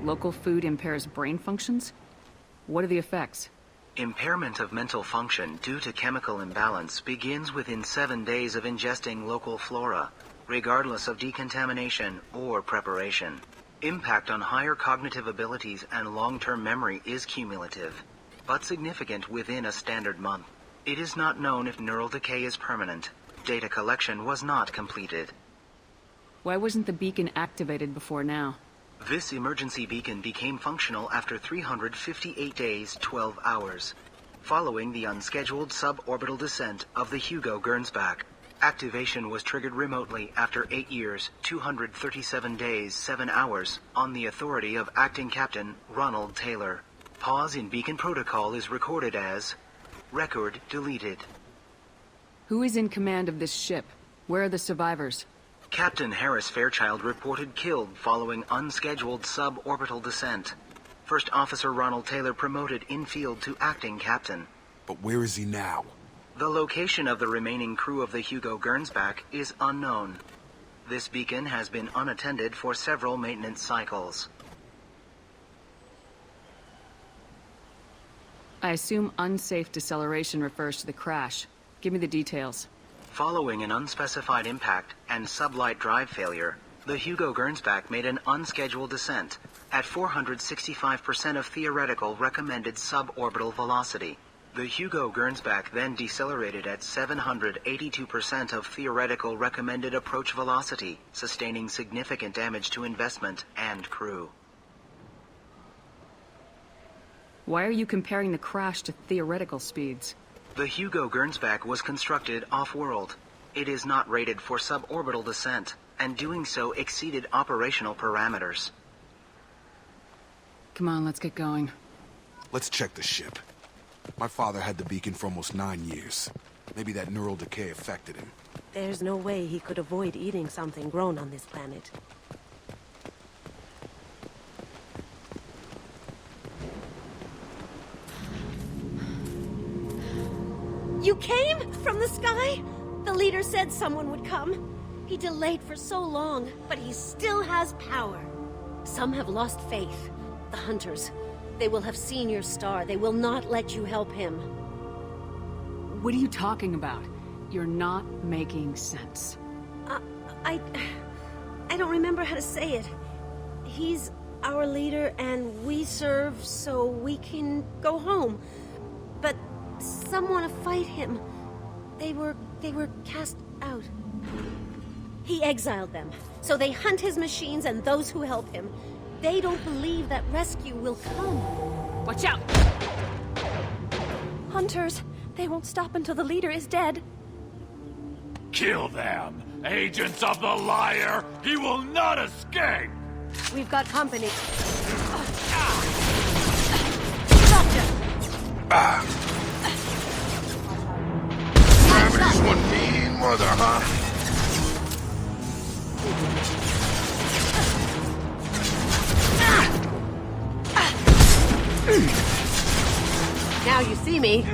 Local food impairs brain functions? What are the effects? Impairment of mental function due to chemical imbalance begins within 7 days of ingesting local flora, regardless of decontamination or preparation. Impact on higher cognitive abilities and long-term memory is cumulative, but significant within a standard month. It is not known if neural decay is permanent. Data collection was not completed. Why wasn't the beacon activated before now? This emergency beacon became functional after 358 days, 12 hours, following the unscheduled suborbital descent of the Hugo Gernsback. Activation was triggered remotely after 8 years, 237 days, 7 hours, on the authority of Acting Captain Ronald Taylor. Pause in beacon protocol is recorded as... Record deleted. Who is in command of this ship? Where are the survivors? Captain Harris Fairchild reported killed following unscheduled suborbital descent. First Officer Ronald Taylor promoted in-field to acting captain. But where is he now? The location of the remaining crew of the Hugo Gernsback is unknown. This beacon has been unattended for several maintenance cycles. I assume unsafe deceleration refers to the crash. Give me the details. Following an unspecified impact and sublight drive failure, the Hugo Gernsback made an unscheduled descent at 465% of theoretical recommended suborbital velocity. The Hugo Gernsback then decelerated at 782% of theoretical recommended approach velocity, sustaining significant damage to investment and crew. Why are you comparing the crash to theoretical speeds? The Hugo Gernsback was constructed off-world. It is not rated for suborbital descent, and doing so exceeded operational parameters. Come on, let's get going. Let's check the ship. My father had the beacon for almost 9 years. Maybe that neural decay affected him. There's no way he could avoid eating something grown on this planet. You came? From the sky? The leader said someone would come. He delayed for so long, but he still has power. Some have lost faith. The hunters. They will have seen your star. They will not let you help him. What are you talking about? You're not making sense. I don't remember how to say it. He's our leader and we serve so we can go home. But some want to fight him. They were cast out. He exiled them, so they hunt his machines and those who help him. They don't believe that rescue will come. Watch out! Hunters, they won't stop until the leader is dead. Kill them! Agents of the liar! He will not escape! We've got company. Gravity's one mean mother, huh? Now you see me.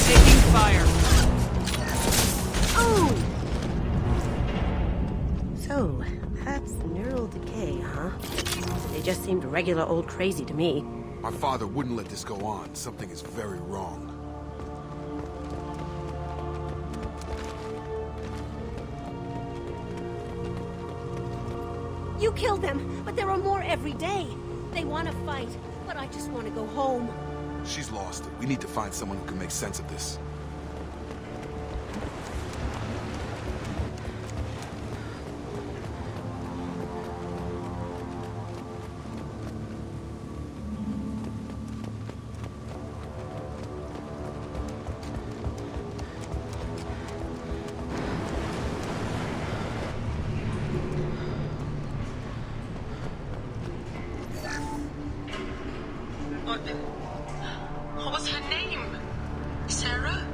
Taking fire. So, that's neural decay, huh? They just seemed regular old crazy to me. My father wouldn't let this go on. Something is very wrong. You killed them, but there are more every day. They want to fight, but I just want to go home. She's lost it. We need to find someone who can make sense of this. What was her name? Sarah?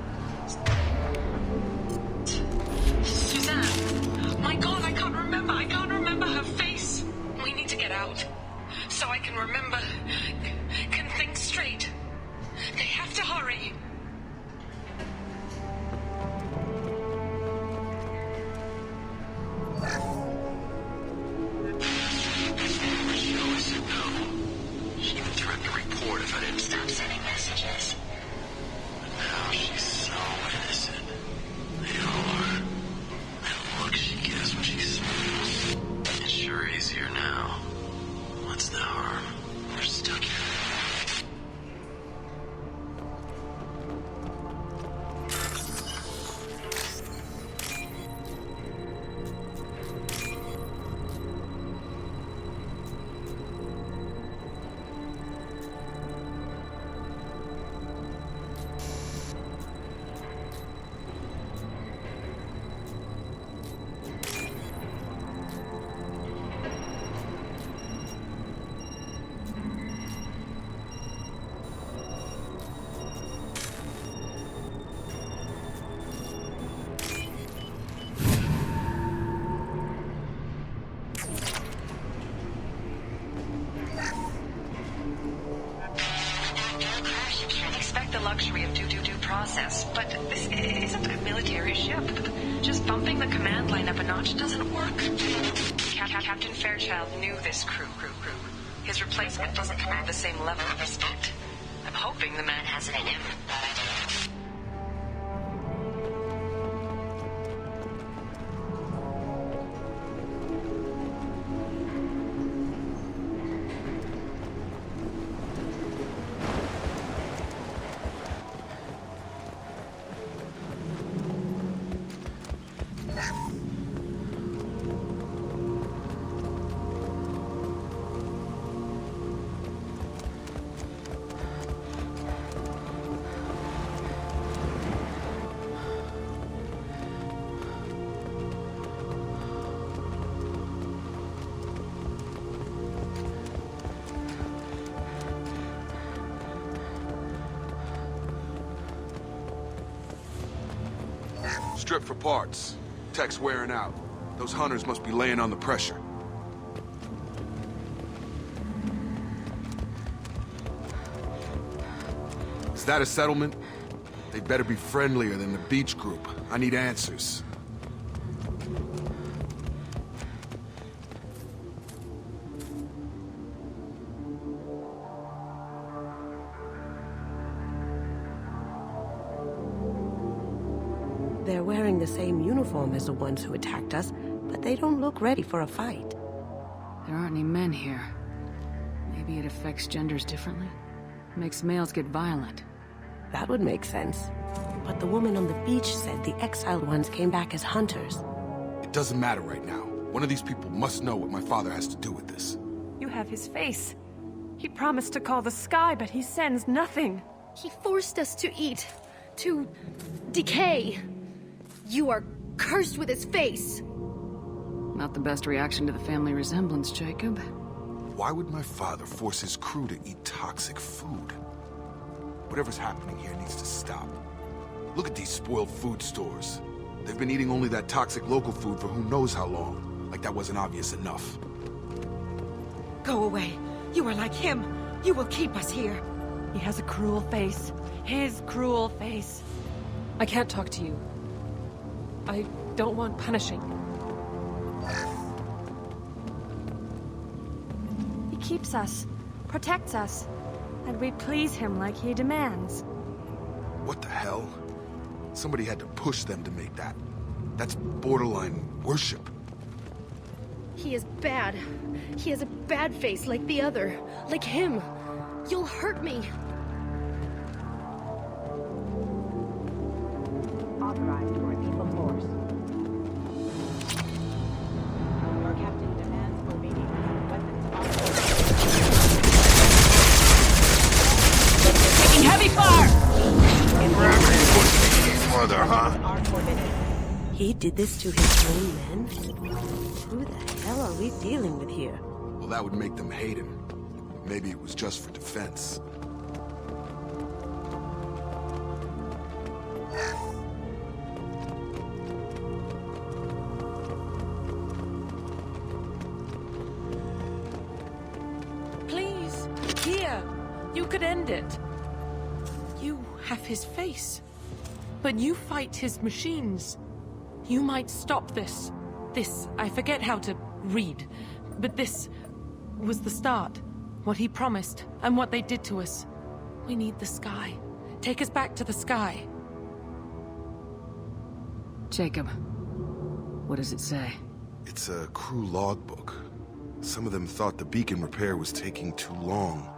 process, but this isn't a military ship. Just bumping the command line up a notch doesn't work. Captain Fairchild knew this crew. His replacement doesn't command the same level of respect. I'm hoping the man has it in him. Strip for parts. Tech's wearing out. Those hunters must be laying on the pressure. Is that a settlement? They better be friendlier than the beach group. I need answers. They're wearing the same uniform as the ones who attacked us, but they don't look ready for a fight. There aren't any men here. Maybe it affects genders differently? Makes males get violent. That would make sense. But the woman on the beach said the exiled ones came back as hunters. It doesn't matter right now. One of these people must know what my father has to do with this. You have his face. He promised to call the sky, but he sends nothing. He forced us to eat. To decay. You are cursed with his face. Not the best reaction to the family resemblance, Jacob. Why would my father force his crew to eat toxic food? Whatever's happening here needs to stop. Look at these spoiled food stores. They've been eating only that toxic local food for who knows how long. Like that wasn't obvious enough. Go away. You are like him. You will keep us here. He has a cruel face. His cruel face. I can't talk to you. I don't want punishing. He keeps us, protects us, and we please him like he demands. What the hell? Somebody had to push them to make that. That's borderline worship. He is bad. He has a bad face like the other. Like him. You'll hurt me. Authorized for a lethal force. Your captain demands obedience. Weapons Taking heavy fire! Mother, huh? He did this to his own men? Who the hell are we dealing with here? Well, that would make them hate him. Maybe it was just for defense. Please, here. You could end it. You have his face. But you fight his machines. You might stop this. This, I forget how to read. But this was the start. What he promised, and what they did to us. We need the sky. Take us back to the sky. Jacob, what does it say? It's a crew logbook. Some of them thought the beacon repair was taking too long.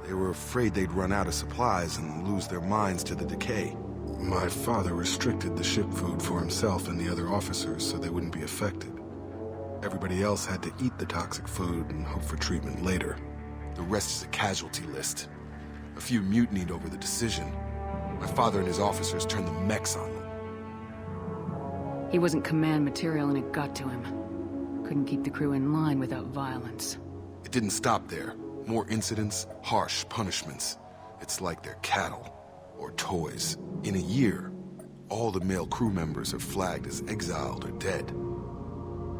They were afraid they'd run out of supplies and lose their minds to the decay. My father restricted the ship food for himself and the other officers so they wouldn't be affected. Everybody else had to eat the toxic food and hope for treatment later. The rest is a casualty list. A few mutinied over the decision. My father and his officers turned the mechs on them. He wasn't command material and it got to him. Couldn't keep the crew in line without violence. It didn't stop there. More incidents, harsh punishments. It's like they're cattle. Or toys. In a year, all the male crew members are flagged as exiled or dead.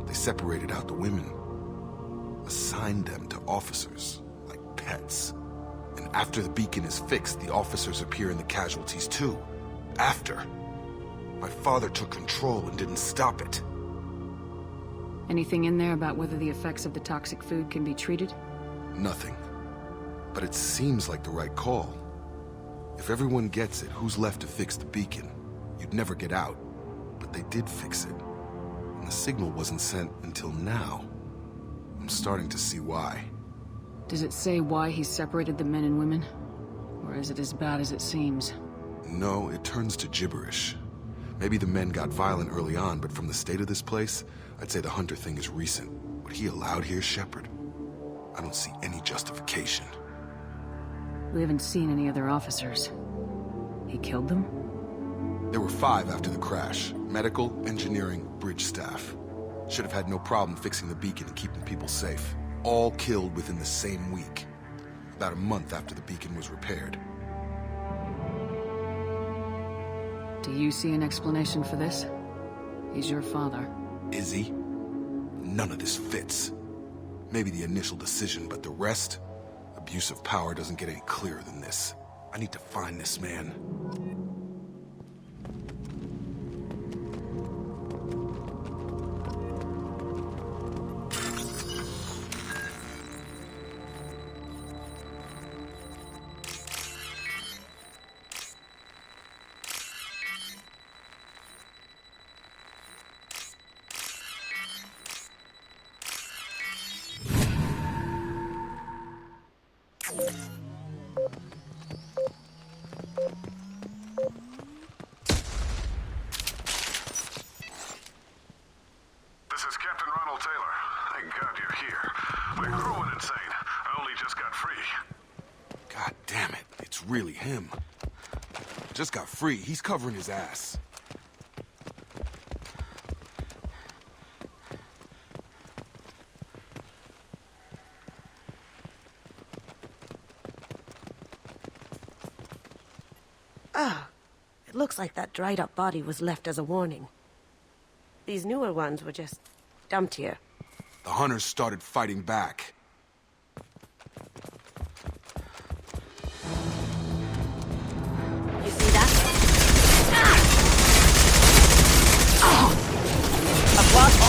They separated out the women. Assigned them to officers, like pets. And after the beacon is fixed, the officers appear in the casualties too. after. My father took control and didn't stop it. Anything in there about whether the effects of the toxic food can be treated? Nothing. But it seems like the right call. If everyone gets it, who's left to fix the beacon? You'd never get out. But they did fix it. And the signal wasn't sent until now. I'm starting to see why. Does it say why he separated the men and women? Or is it as bad as it seems? No, it turns to gibberish. Maybe the men got violent early on, but from the state of this place, I'd say the Hunter thing is recent. What he allowed here, Shepard? I don't see any justification. We haven't seen any other officers. He killed them? There were 5 after the crash. Medical, engineering, bridge staff. Should have had no problem fixing the beacon and keeping people safe. All killed within the same week. About a month after the beacon was repaired. Do you see an explanation for this? He's your father. Is he? None of this fits. Maybe the initial decision, but the rest? Abuse of power doesn't get any clearer than this. I need to find this man. Really him. Just got free. He's covering his ass. Ah, it looks like that dried up body was left as a warning. These newer ones were just dumped here. The hunters started fighting back.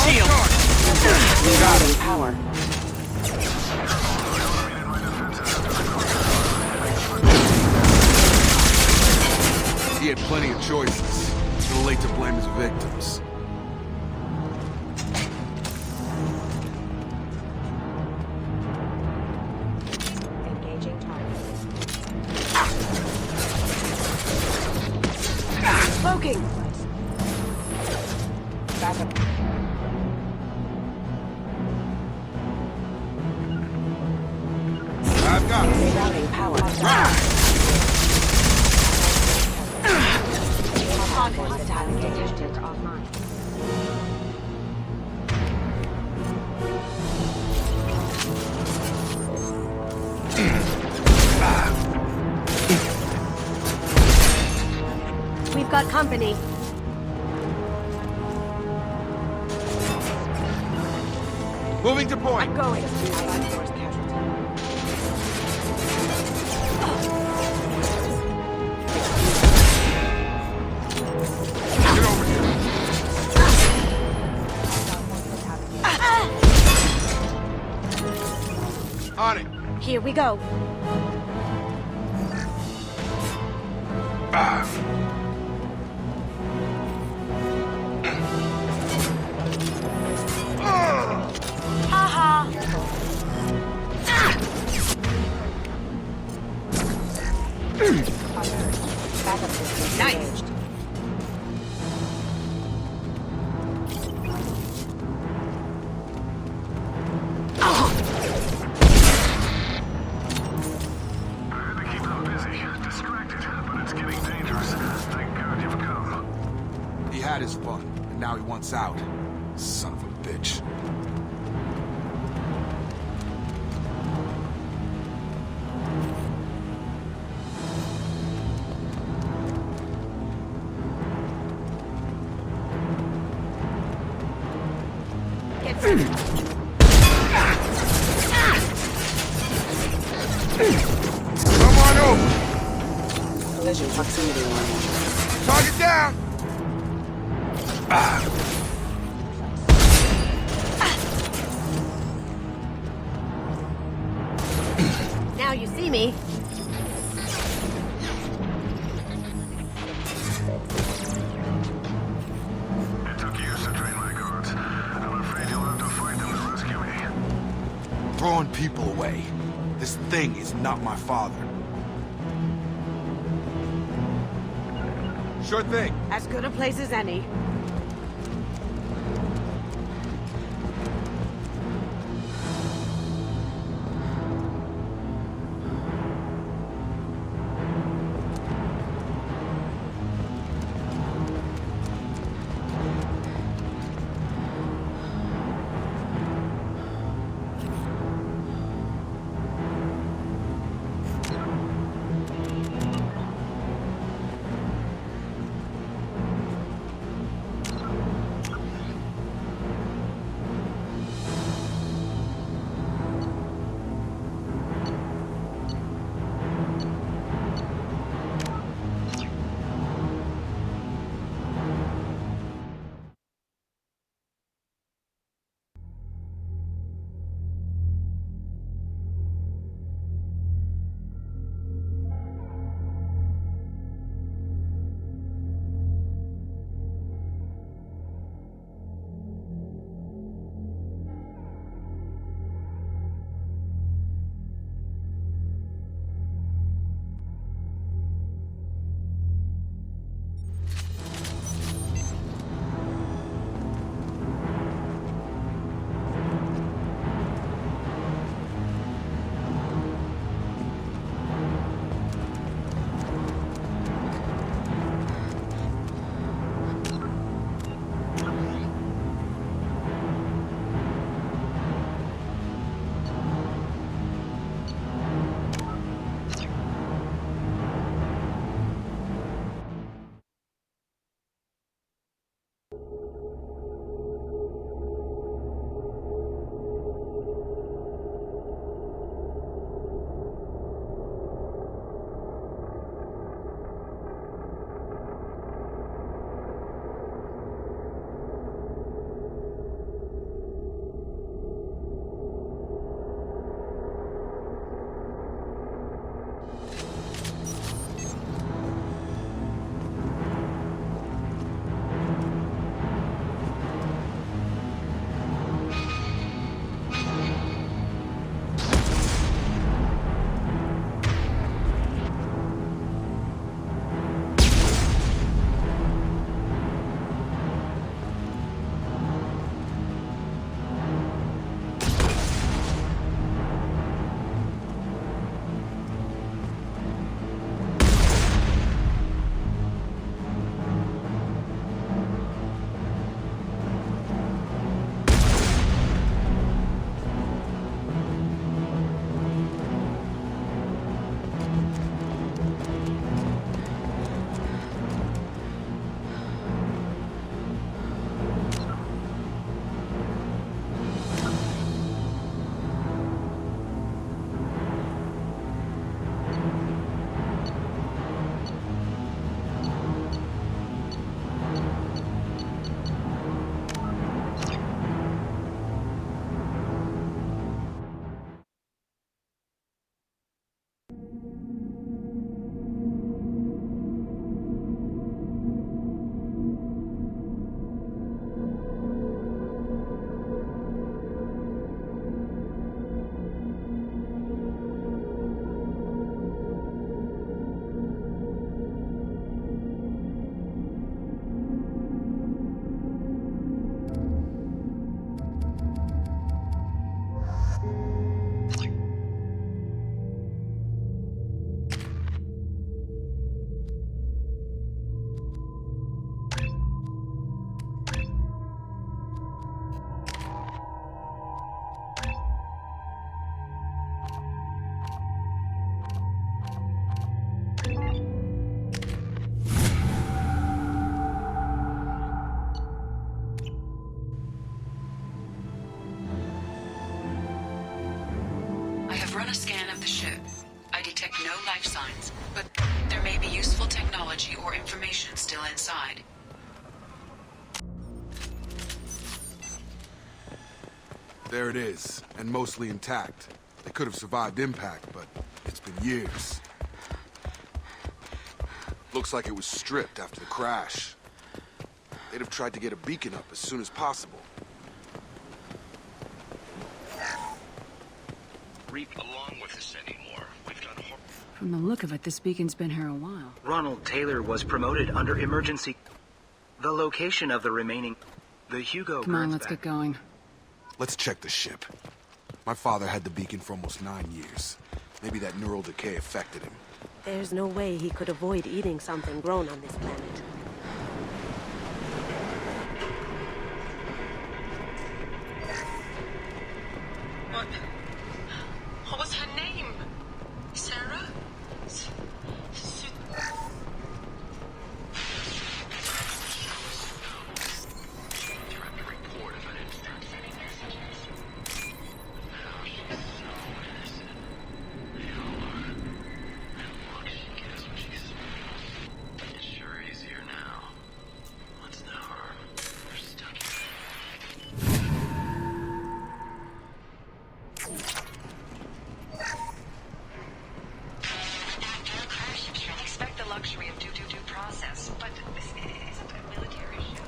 Shield! Regarding power. He had plenty of choices. Too late to blame his victims. Engaging target. Smoking! Backup. I've got it. Rerouting power. Detected offline. We've got company. Moving to point. I'm going. On it. Here we go. Nice. He had his fun, and now he wants out. Son of a bitch. Get ready. Come on over! Collision proximity warning. Target down! Now you see me. It took years to train my guards. I'm afraid you'll have to fight them to rescue me. Throwing people away. This thing is not my father. Sure thing. As good a place as any. Run a scan of the ship. I detect no life signs, but there may be useful technology technology or information still inside. There it is, and mostly intact. They could have survived impact, but it's been years. Looks like it was stripped after the crash. They'd have tried to get a beacon up as soon as possible. Along with this anymore. We've done From the look of it, this beacon's been here a while. Ronald Taylor was promoted under emergency. The location of the remaining... The Hugo... Come on, let's get going. Let's check the ship. My father had the beacon for almost 9 years. Maybe that neural decay affected him. There's no way he could avoid eating something grown on this planet. What was her name? Sarah? Luxury of due process, but this isn't a military ship.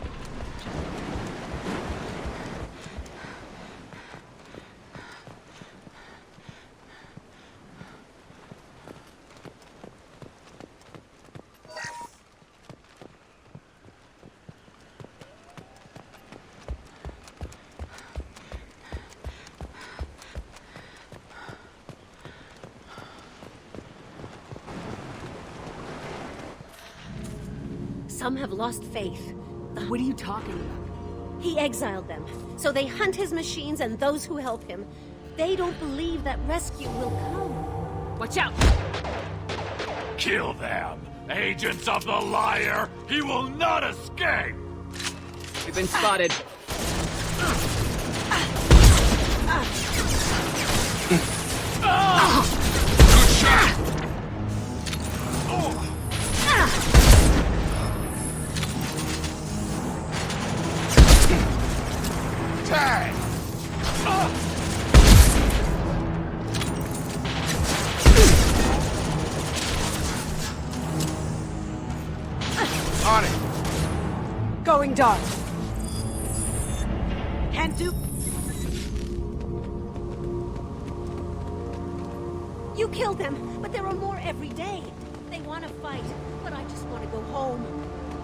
Some have lost faith. What are you talking about? He exiled them, so they hunt his machines and those who help him. They don't believe that rescue will come. Watch out! Kill them! Agents of the liar! He will not escape! We've been spotted. Good shot! Tag! On it! Going dark. Can't do... You killed them, but there are more every day. They want to fight, but I just want to go home.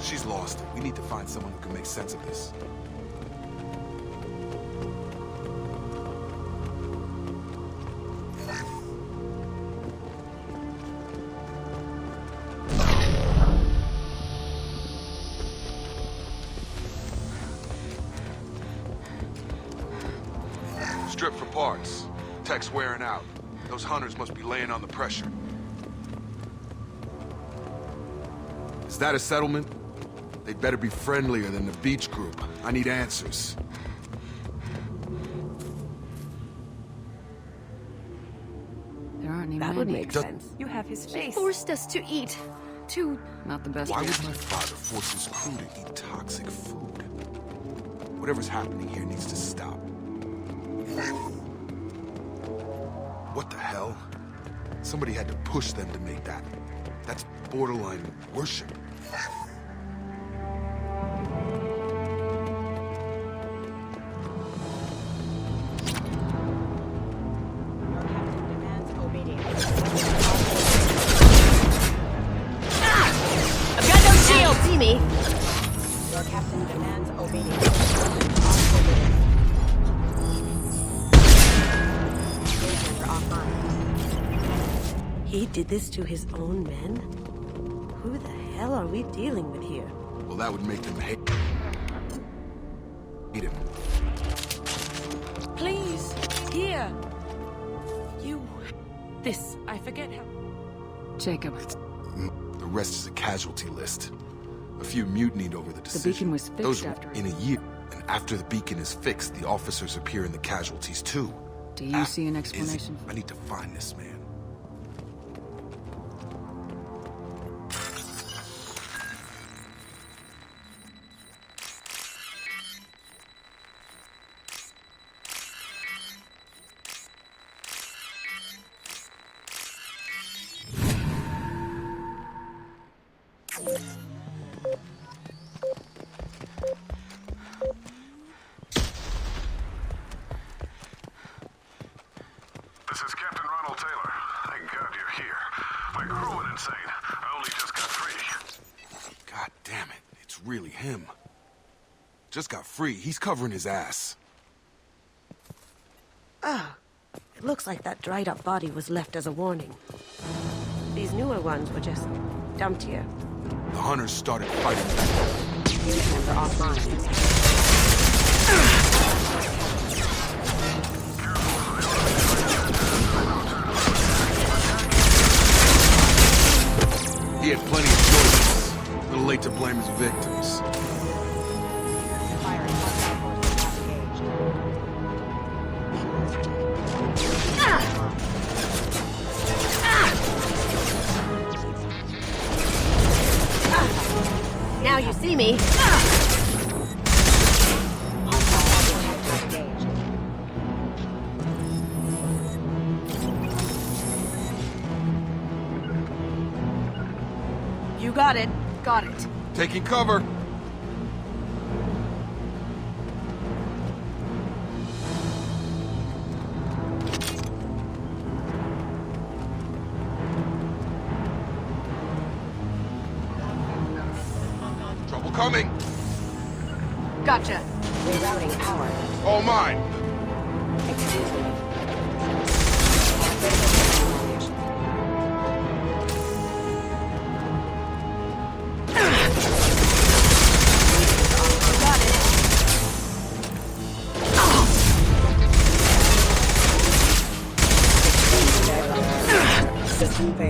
She's lost it. We need to find someone who can make sense of this. Strip for parts. Tech's wearing out. Those hunters must be laying on the pressure. Is that a settlement? They'd better be friendlier than the beach group. I need answers. There aren't any That would men make here. sense. You have his He face. forced us to eat. To... Not the best. Why would reason. my father force his crew to eat toxic food? Whatever's happening here needs to stop. What the hell? Somebody had to push them to make that. That's borderline worship. I've got no shield! See me? Your captain demands obedience. He did this to his own men? Who the hell are we dealing with here? Well, that would make them hate him. Please, here. You... This, I forget how... Jacob. The rest is a casualty list. A few mutinied over the decision. beacon was fixed Those after in a year. And after the beacon is fixed, the officers appear in the casualties too. Do you see an explanation? Izzy, I need to find this man. This is Captain Ronald Taylor. Thank God you're here. My crew went insane. I only just got free. God damn it. It's really him. Just got free. He's covering his ass. Ah, it looks like that dried up body was left as a warning. These newer ones were just dumped here. The hunters started fighting back. Uniforms are offline. He had plenty of choices. A little late to blame his victims. Now you see me. You got it. Got it. Taking cover. Trouble coming. Gotcha. Rerouting power. All mine. Excuse me.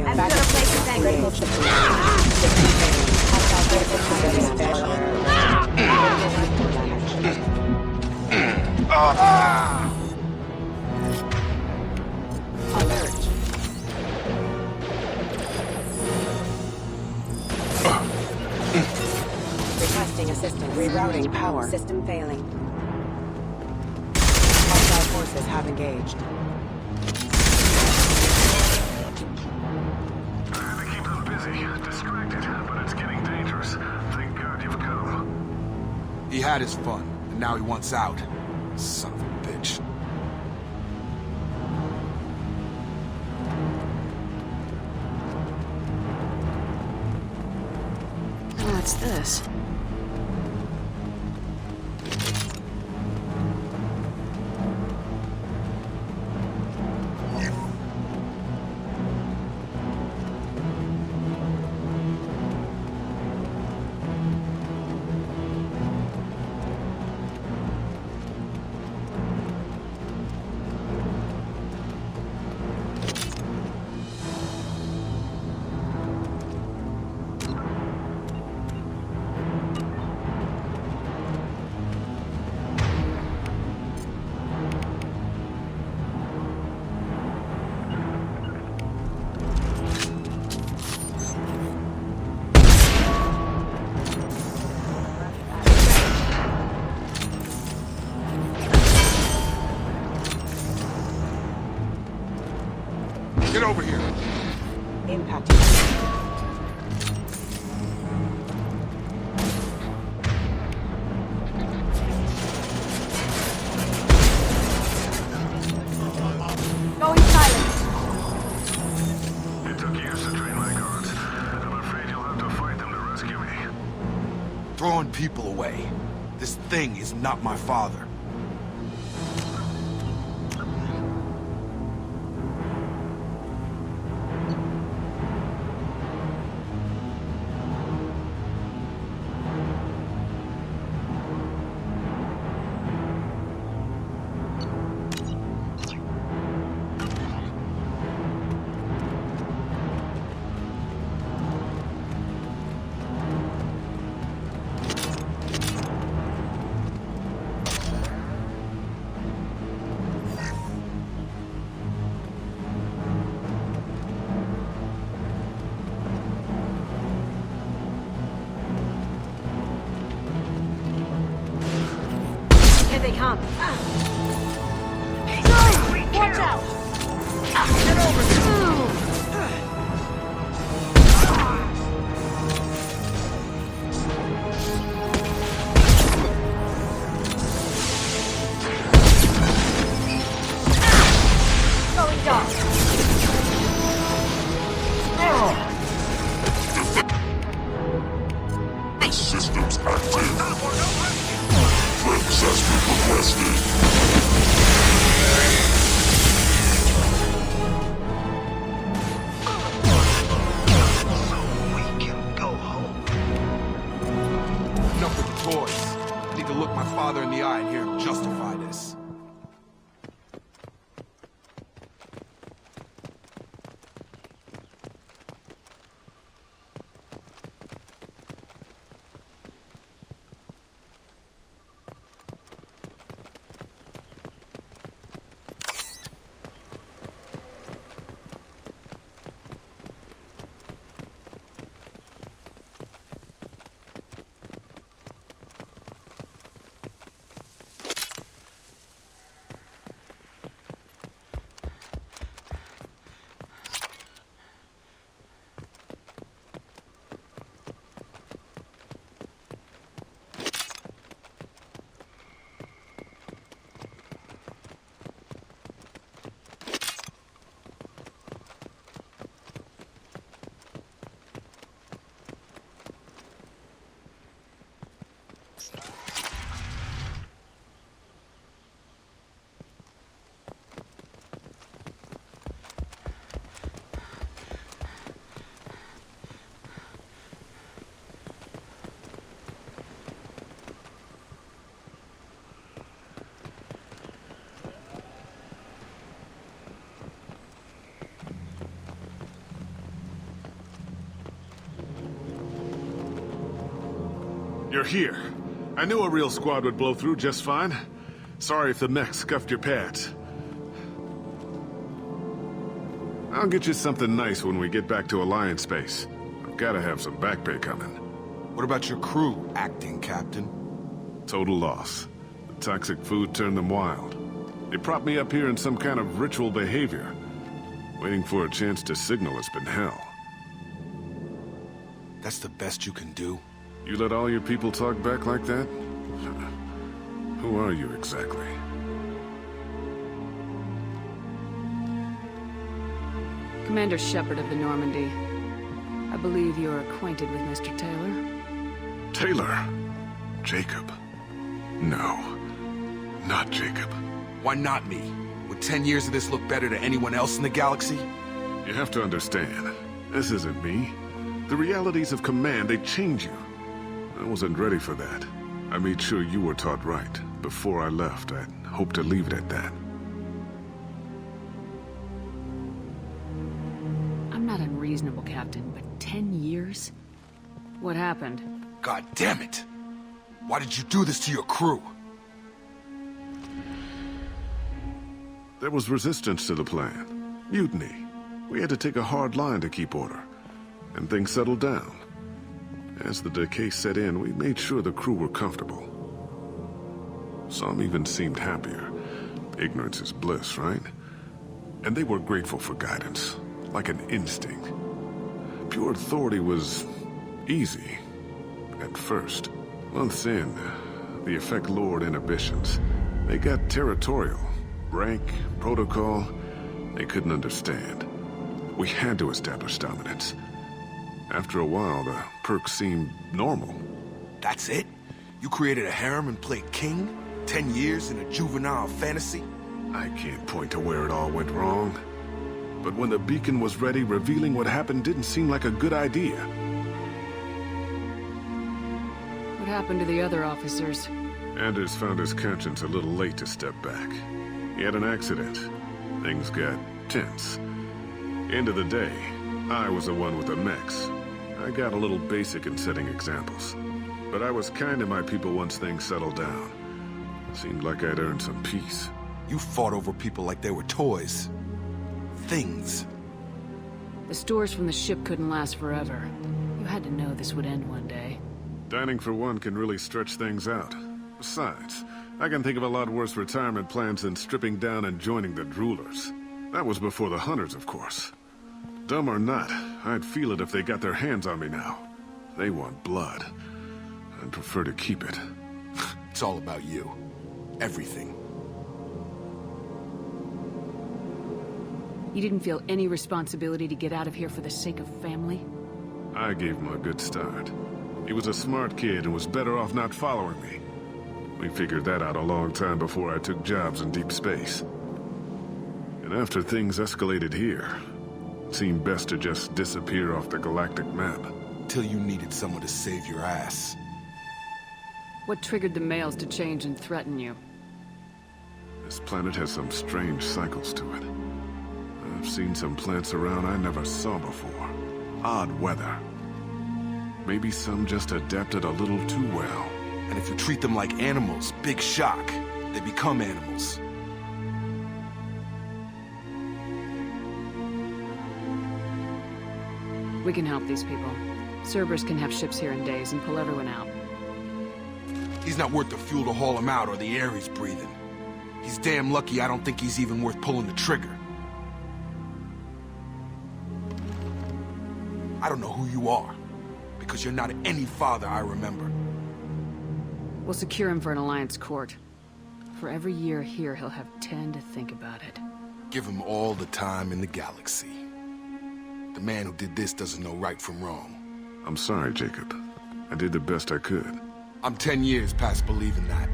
I'm gonna place this engage. Alert. Requesting assistance. Rerouting power. System failing. Hostile forces have engaged. Distracted, but it's getting dangerous. Thank God you've come. He had his fun, and now he wants out. Son of a bitch. What's this? Get over here. Impact. Going silent. It took years to train my guards. I'm afraid you'll have to fight them to rescue me. Throwing people away. This thing is not my father. They come. Watch out! Get over here! Going dark. Enough with the toys. I need to look my father in the eye and hear him justify this. You're here. I knew a real squad would blow through just fine. Sorry if the mech scuffed your pads. I'll get you something nice when we get back to Alliance base. I've gotta have some back pay coming. What about your crew, acting captain? Total loss. The toxic food turned them wild. They propped me up here in some kind of ritual behavior. Waiting for a chance to signal has been hell. That's the best you can do? You let all your people talk back like that? Who are you exactly? Commander Shepard of the Normandy. I believe you're acquainted with Mr. Taylor. Taylor? Jacob? No. Not Jacob. Why not me? Would 10 years of this look better to anyone else in the galaxy? You have to understand, this isn't me. The realities of command, they change you. I wasn't ready for that. I made sure you were taught right. Before I left, I hoped to leave it at that. I'm not unreasonable, Captain, but 10 years? What happened? God damn it! Why did you do this to your crew? There was resistance to the plan. Mutiny. We had to take a hard line to keep order. And things settled down. As the decay set in, we made sure the crew were comfortable. Some even seemed happier. Ignorance is bliss, right? And they were grateful for guidance, like an instinct. Pure authority was easy, at first. Months in, the effect lowered inhibitions. They got territorial. Rank, protocol, they couldn't understand. We had to establish dominance. After a while, the perks seemed normal. That's it? You created a harem and played king? 10 years in a juvenile fantasy? I can't point to where it all went wrong. But when the beacon was ready, revealing what happened didn't seem like a good idea. What happened to the other officers? Anders found his conscience a little late to step back. He had an accident. Things got tense. End of the day, I was the one with the mechs. I got a little basic in setting examples. But I was kind to my people once things settled down. Seemed like I'd earned some peace. You fought over people like they were toys. Things. The stores from the ship couldn't last forever. You had to know this would end one day. Dining for one can really stretch things out. Besides, I can think of a lot worse retirement plans than stripping down and joining the Droolers. That was before the Hunters, of course. Dumb or not, I'd feel it if they got their hands on me now. They want blood. I'd prefer to keep it. It's all about you. Everything. You didn't feel any responsibility to get out of here for the sake of family? I gave him a good start. He was a smart kid and was better off not following me. We figured that out a long time before I took jobs in deep space. And after things escalated here, it seemed best to just disappear off the galactic map. Till you needed someone to save your ass. What triggered the males to change and threaten you? This planet has some strange cycles to it. I've seen some plants around I never saw before. Odd weather. Maybe some just adapted a little too well. And if you treat them like animals, big shock. They become animals. We can help these people. Cerberus can have ships here in days and pull everyone out. He's not worth the fuel to haul him out or the air he's breathing. He's damn lucky I don't think he's even worth pulling the trigger. I don't know who you are, because you're not any father I remember. We'll secure him for an Alliance court. For every year here, he'll have 10 to think about it. Give him all the time in the galaxy. The man who did this doesn't know right from wrong. I'm sorry, Jacob. I did the best I could. I'm 10 years past believing that.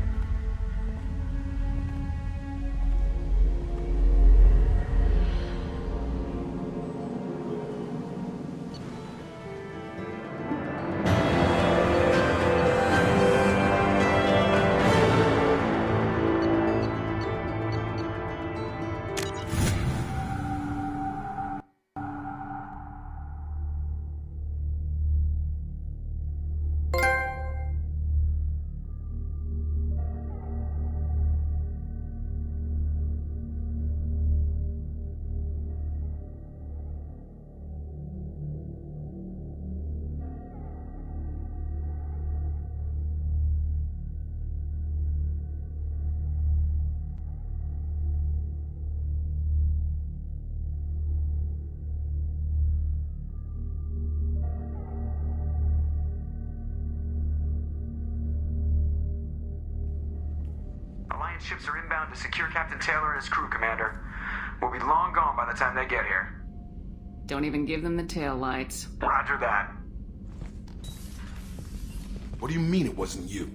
Ships are inbound to secure Captain Taylor and his crew, Commander. We'll be long gone by the time they get here. Don't even give them the tail lights. Roger that. What do you mean it wasn't you?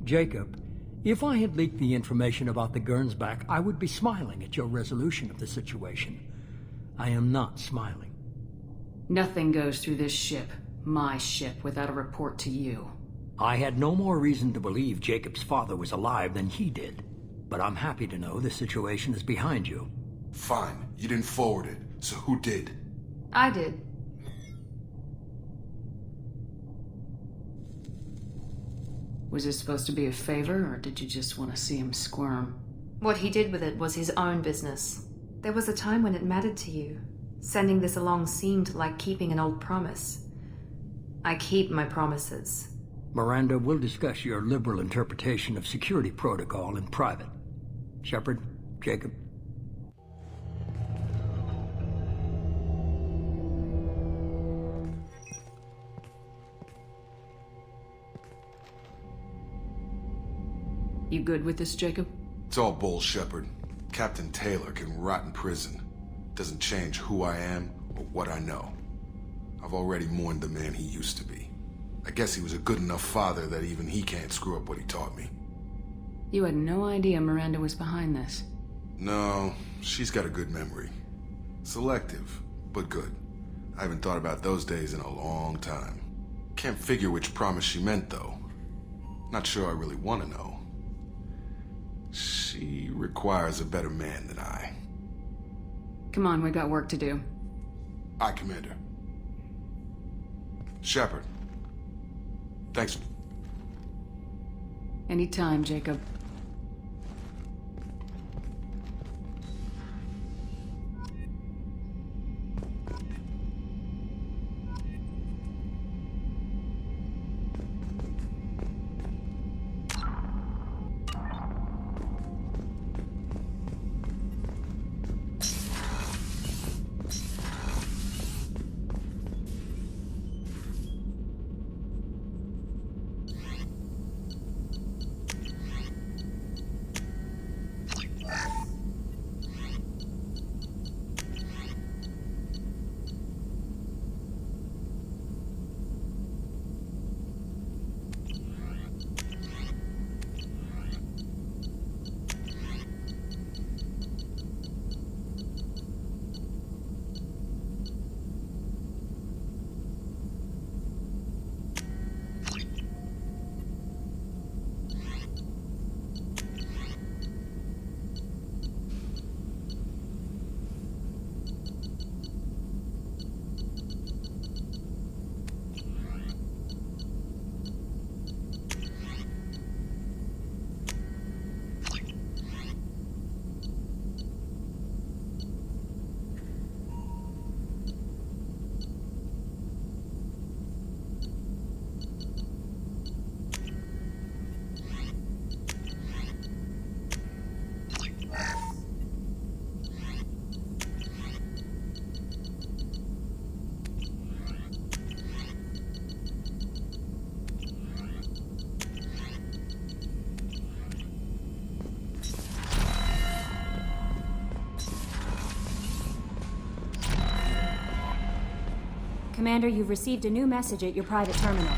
Jacob, if I had leaked the information about the Gernsback, I would be smiling at your resolution of the situation. I am not smiling. Nothing goes through this ship, my ship, without a report to you. I had no more reason to believe Jacob's father was alive than he did. But I'm happy to know the situation is behind you. Fine. You didn't forward it, so who did? I did. Was this supposed to be a favor, or did you just want to see him squirm? What he did with it was his own business. There was a time when it mattered to you. Sending this along seemed like keeping an old promise. I keep my promises. Miranda, we'll discuss your liberal interpretation of security protocol in private. Shepard, Jacob. You good with this, Jacob? It's all bull, Shepard. Captain Taylor can rot in prison. Doesn't change who I am or what I know. I've already mourned the man he used to be. I guess he was a good enough father that even he can't screw up what he taught me. You had no idea Miranda was behind this. No, she's got a good memory. Selective, but good. I haven't thought about those days in a long time. Can't figure which promise she meant, though. Not sure I really want to know. She requires a better man than I. Come on, we got work to do. Aye, Commander. Shepard. Thanks. Anytime, Jacob. Commander, you've received a new message at your private terminal.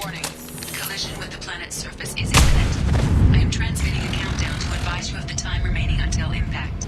Warning. Collision with the planet's surface is imminent. I am transmitting a countdown to advise you of the time remaining until impact.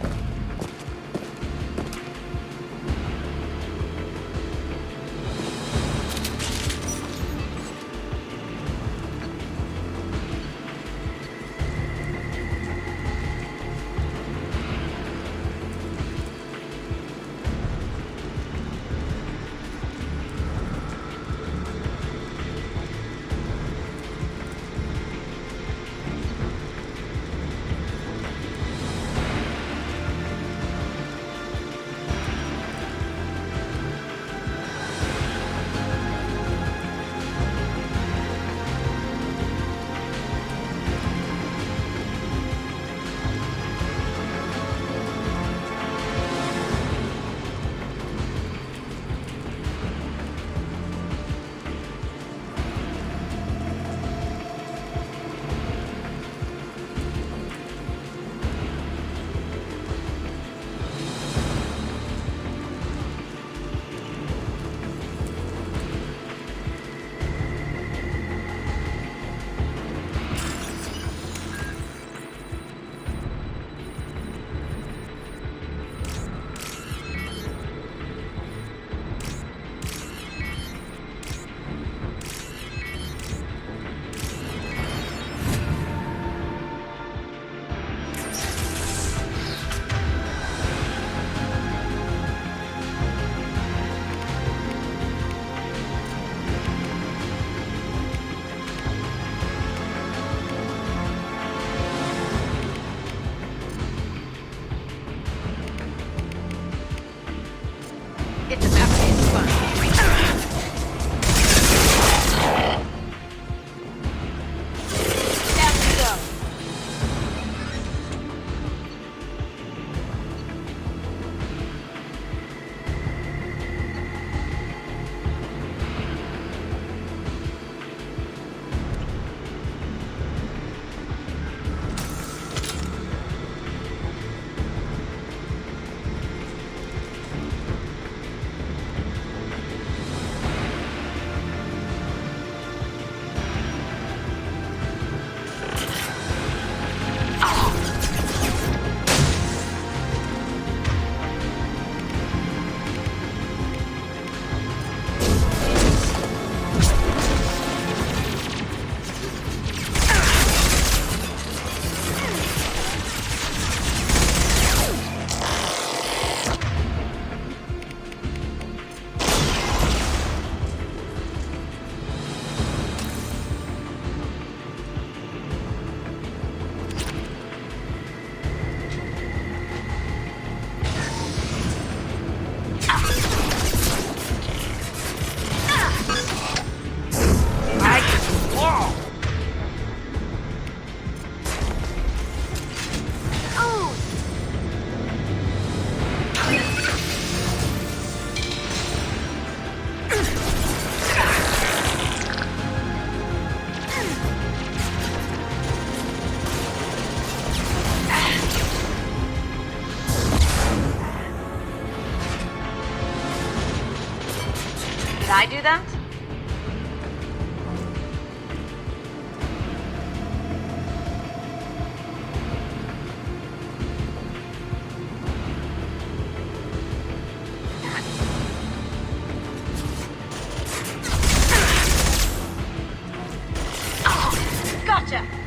Gotcha!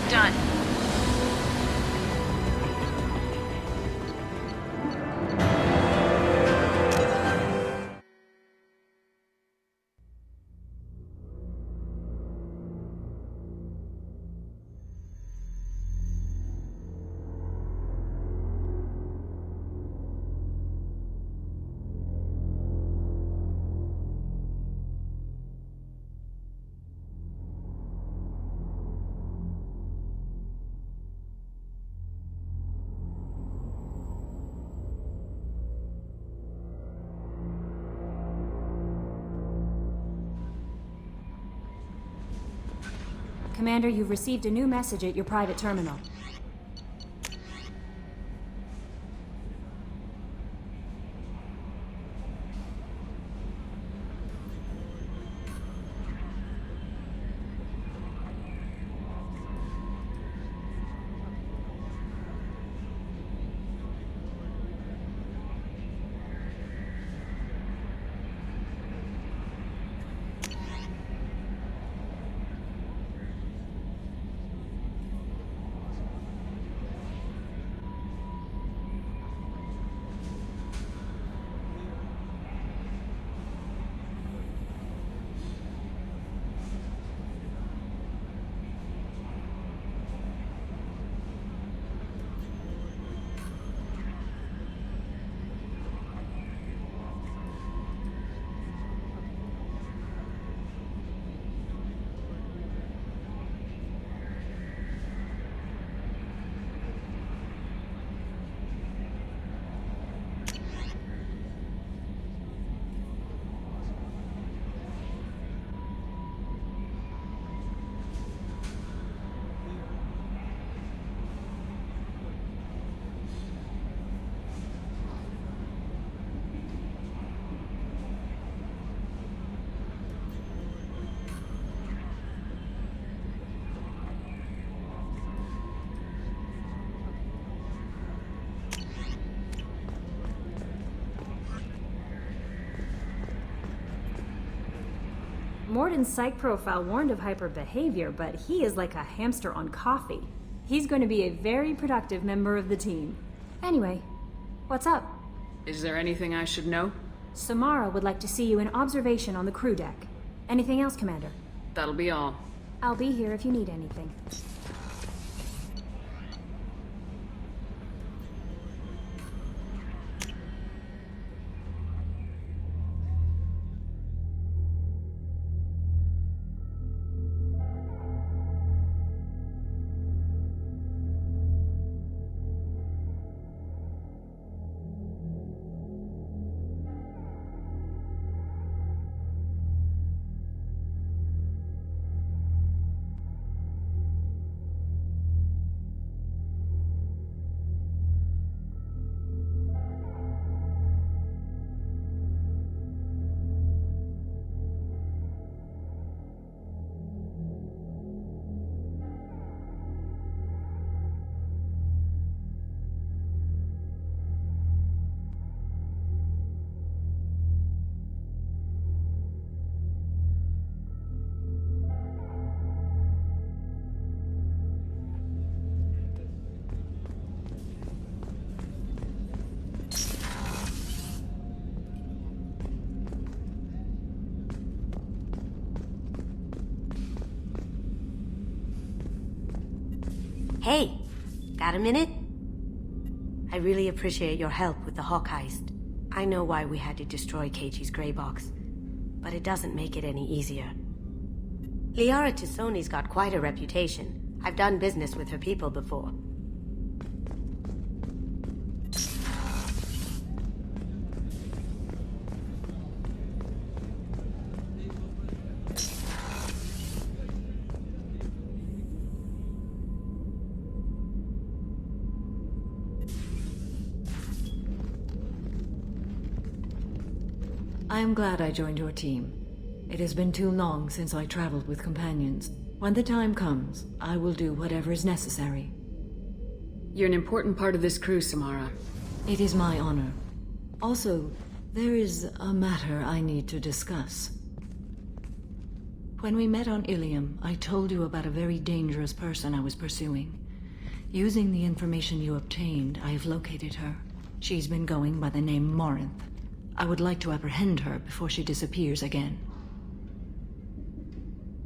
Done. Commander, you've received a new message at your private terminal. Morden's psych profile warned of hyperbehavior, but he is like a hamster on coffee. He's going to be a very productive member of the team. Anyway, what's up? Is there anything I should know? Samara would like to see you in observation on the crew deck. Anything else, Commander? That'll be all. I'll be here if you need anything. Hey, got a minute? I really appreciate your help with the Hawk heist. I know why we had to destroy Keiichi's gray box, but it doesn't make it any easier. Liara Tassoni's got quite a reputation. I've done business with her people before. I am glad I joined your team. It has been too long since I traveled with companions. When the time comes, I will do whatever is necessary. You're an important part of this crew, Samara. It is my honor. Also, there is a matter I need to discuss. When we met on Ilium, I told you about a very dangerous person I was pursuing. Using the information you obtained, I have located her. She's been going by the name Morinth. I would like to apprehend her before she disappears again.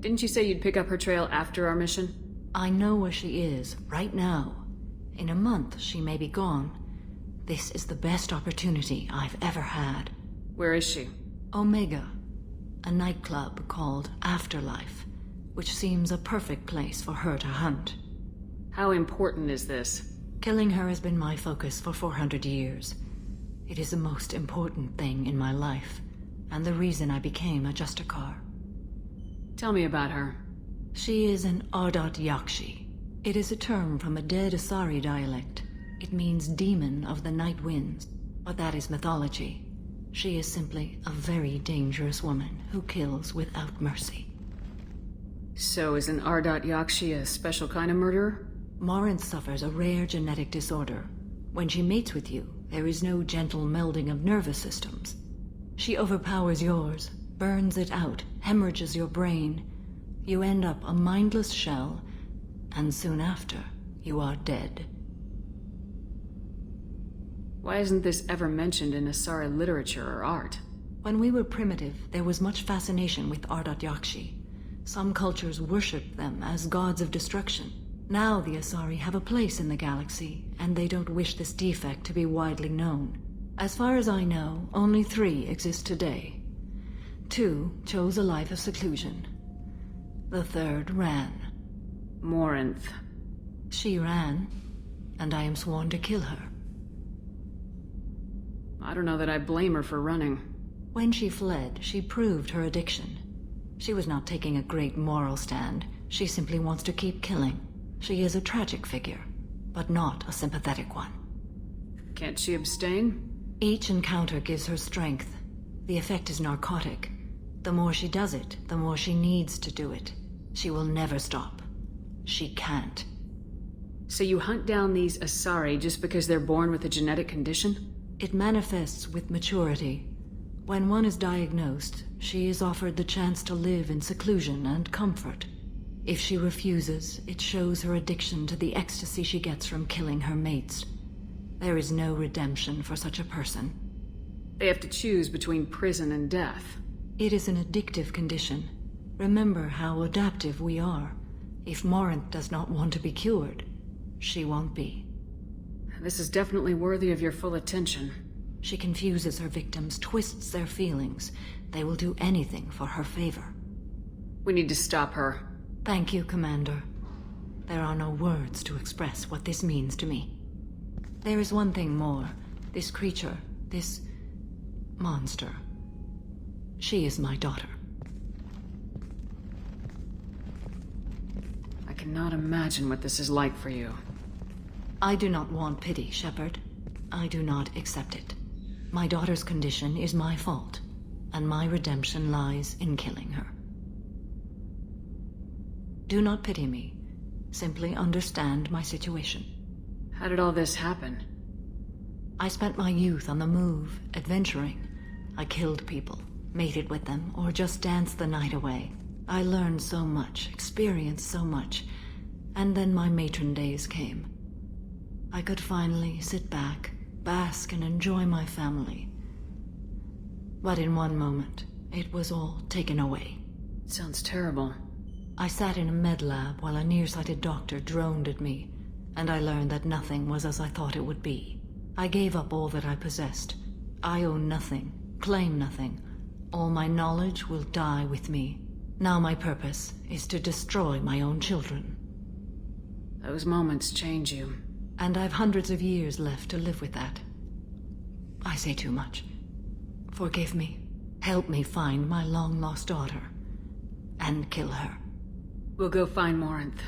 Didn't you say you'd pick up her trail after our mission? I know where she is, right now. In a month, she may be gone. This is the best opportunity I've ever had. Where is she? Omega, a nightclub called Afterlife, which seems a perfect place for her to hunt. How important is this? Killing her has been my focus for 400 years. It is the most important thing in my life, and the reason I became a Justicar. Tell me about her. She is an Ardot Yakshi. It is a term from a dead Asari dialect. It means demon of the night winds, but that is mythology. She is simply a very dangerous woman who kills without mercy. So is an Ardot Yakshi a special kind of murderer? Morinth suffers a rare genetic disorder. When she mates with you, there is no gentle melding of nervous systems. She overpowers yours, burns it out, hemorrhages your brain. You end up a mindless shell, and soon after, you are dead. Why isn't this ever mentioned in Asari literature or art? When we were primitive, there was much fascination with Ardot Yakshi. Some cultures worshipped them as gods of destruction. Now the Asari have a place in the galaxy, and they don't wish this defect to be widely known. As far as I know, only 3 exist today. 2 chose a life of seclusion. The 3rd ran. Morinth. She ran, and I am sworn to kill her. I don't know that I blame her for running. When she fled, she proved her addiction. She was not taking a great moral stand. She simply wants to keep killing. She is a tragic figure, but not a sympathetic one. Can't she abstain? Each encounter gives her strength. The effect is narcotic. The more she does it, the more she needs to do it. She will never stop. She can't. So you hunt down these Asari just because they're born with a genetic condition? It manifests with maturity. When one is diagnosed, she is offered the chance to live in seclusion and comfort. If she refuses, it shows her addiction to the ecstasy she gets from killing her mates. There is no redemption for such a person. They have to choose between prison and death. It is an addictive condition. Remember how adaptive we are. If Morinth does not want to be cured, she won't be. This is definitely worthy of your full attention. She confuses her victims, twists their feelings. They will do anything for her favor. We need to stop her. Thank you, Commander. There are no words to express what this means to me. There is one thing more. This creature, this monster. She is my daughter. I cannot imagine what this is like for you. I do not want pity, Shepard. I do not accept it. My daughter's condition is my fault, and my redemption lies in killing her. Do not pity me. Simply understand my situation. How did all this happen? I spent my youth on the move, adventuring. I killed people, mated with them, or just danced the night away. I learned so much, experienced so much, and then my matron days came. I could finally sit back, bask and enjoy my family. But in one moment, it was all taken away. Sounds terrible. I sat in a med lab while a nearsighted doctor droned at me. And I learned that nothing was as I thought it would be. I gave up all that I possessed. I own nothing, claim nothing. All my knowledge will die with me. Now my purpose is to destroy my own children. Those moments change you. And I've hundreds of years left to live with that. I say too much. Forgive me. Help me find my long-lost daughter. And kill her. We'll go find Morinth.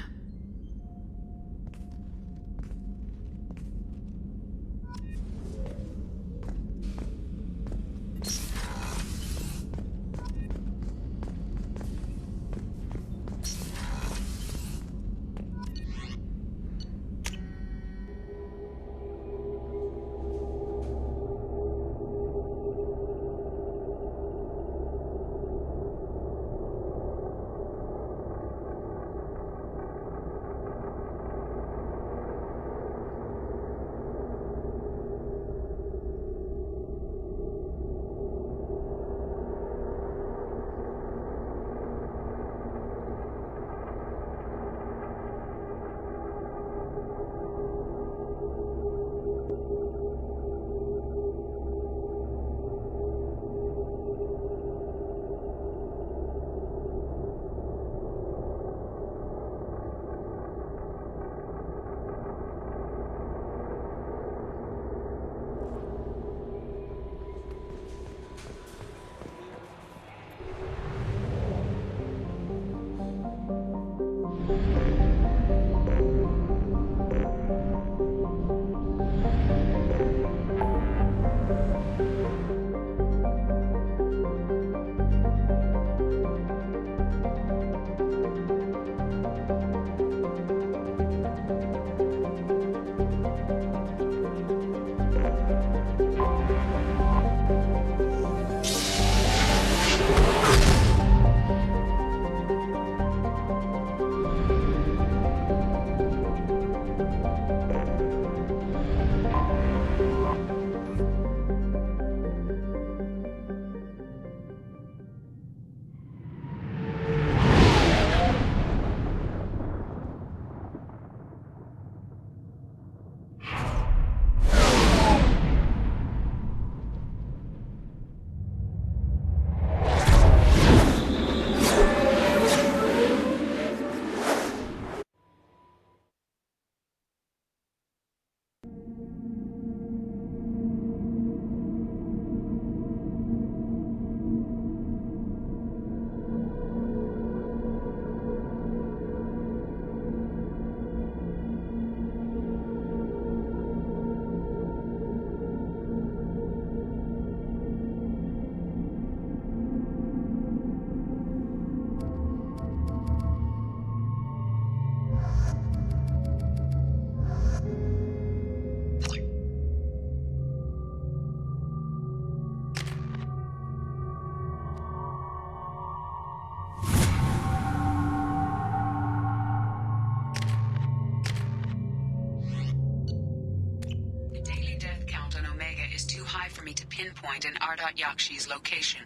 pinpoint in Ardat Yakshi's location.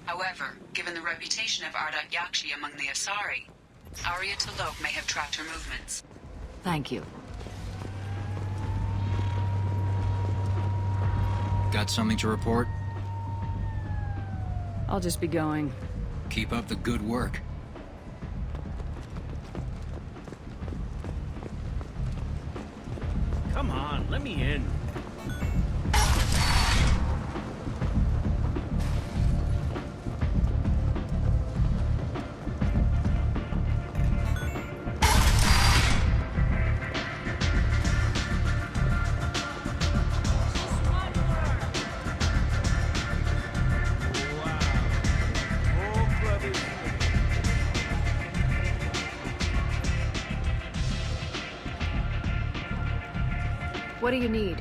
However, given the reputation of Ardat Yakshi among the Asari, Arya T'Loak may have tracked her movements. Thank you. Got something to report? I'll just be going. Keep up the good work. Come on, let me in. What do you need?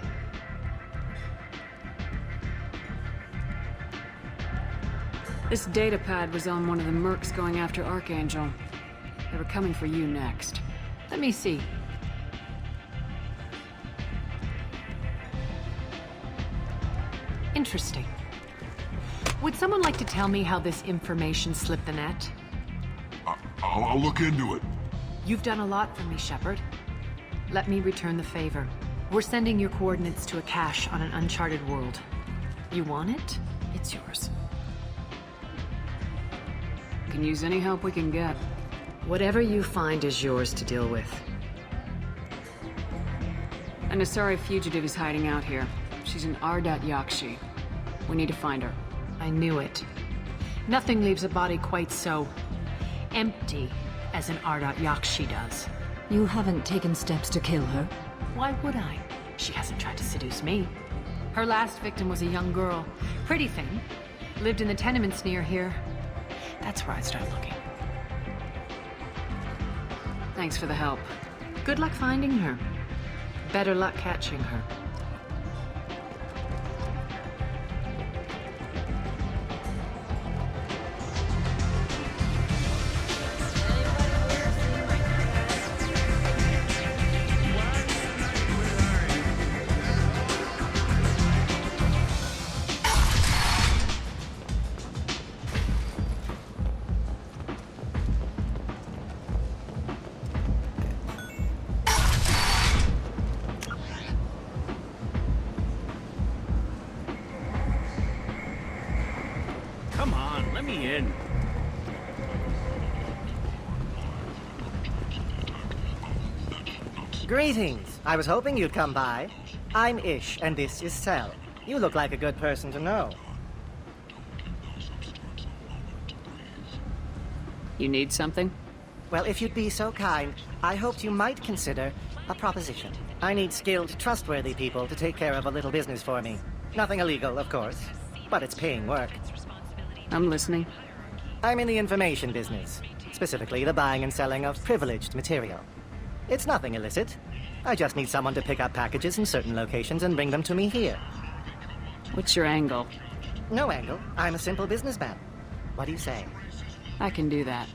This data pad was on one of the mercs going after Archangel. They were coming for you next. Let me see. Interesting. Would someone like to tell me how this information slipped the net? I'll look into it. You've done a lot for me, Shepard. Let me return the favor. We're sending your coordinates to a cache on an uncharted world. You want it? It's yours. Can use any help we can get. Whatever you find is yours to deal with. An Asari fugitive is hiding out here. She's an Yakshi. We need to find her. I knew it. Nothing leaves a body quite so empty as an Yakshi does. You haven't taken steps to kill her? Why would I? She hasn't tried to seduce me. Her last victim was a young girl. Pretty thing. Lived in the tenements near here. That's where I'd start looking. Thanks for the help. Good luck finding her. Better luck catching her. Come on, let me in. Greetings. I was hoping you'd come by. I'm Ish, and this is Sel. You look like a good person to know. You need something? Well, if you'd be so kind, I hoped you might consider a proposition. I need skilled, trustworthy people to take care of a little business for me. Nothing illegal, of course, but it's paying work. I'm listening. I'm in the information business, specifically the buying and selling of privileged material. It's nothing illicit. I just need someone to pick up packages in certain locations and bring them to me here. What's your angle? No angle. I'm a simple businessman. What do you say? I can do that.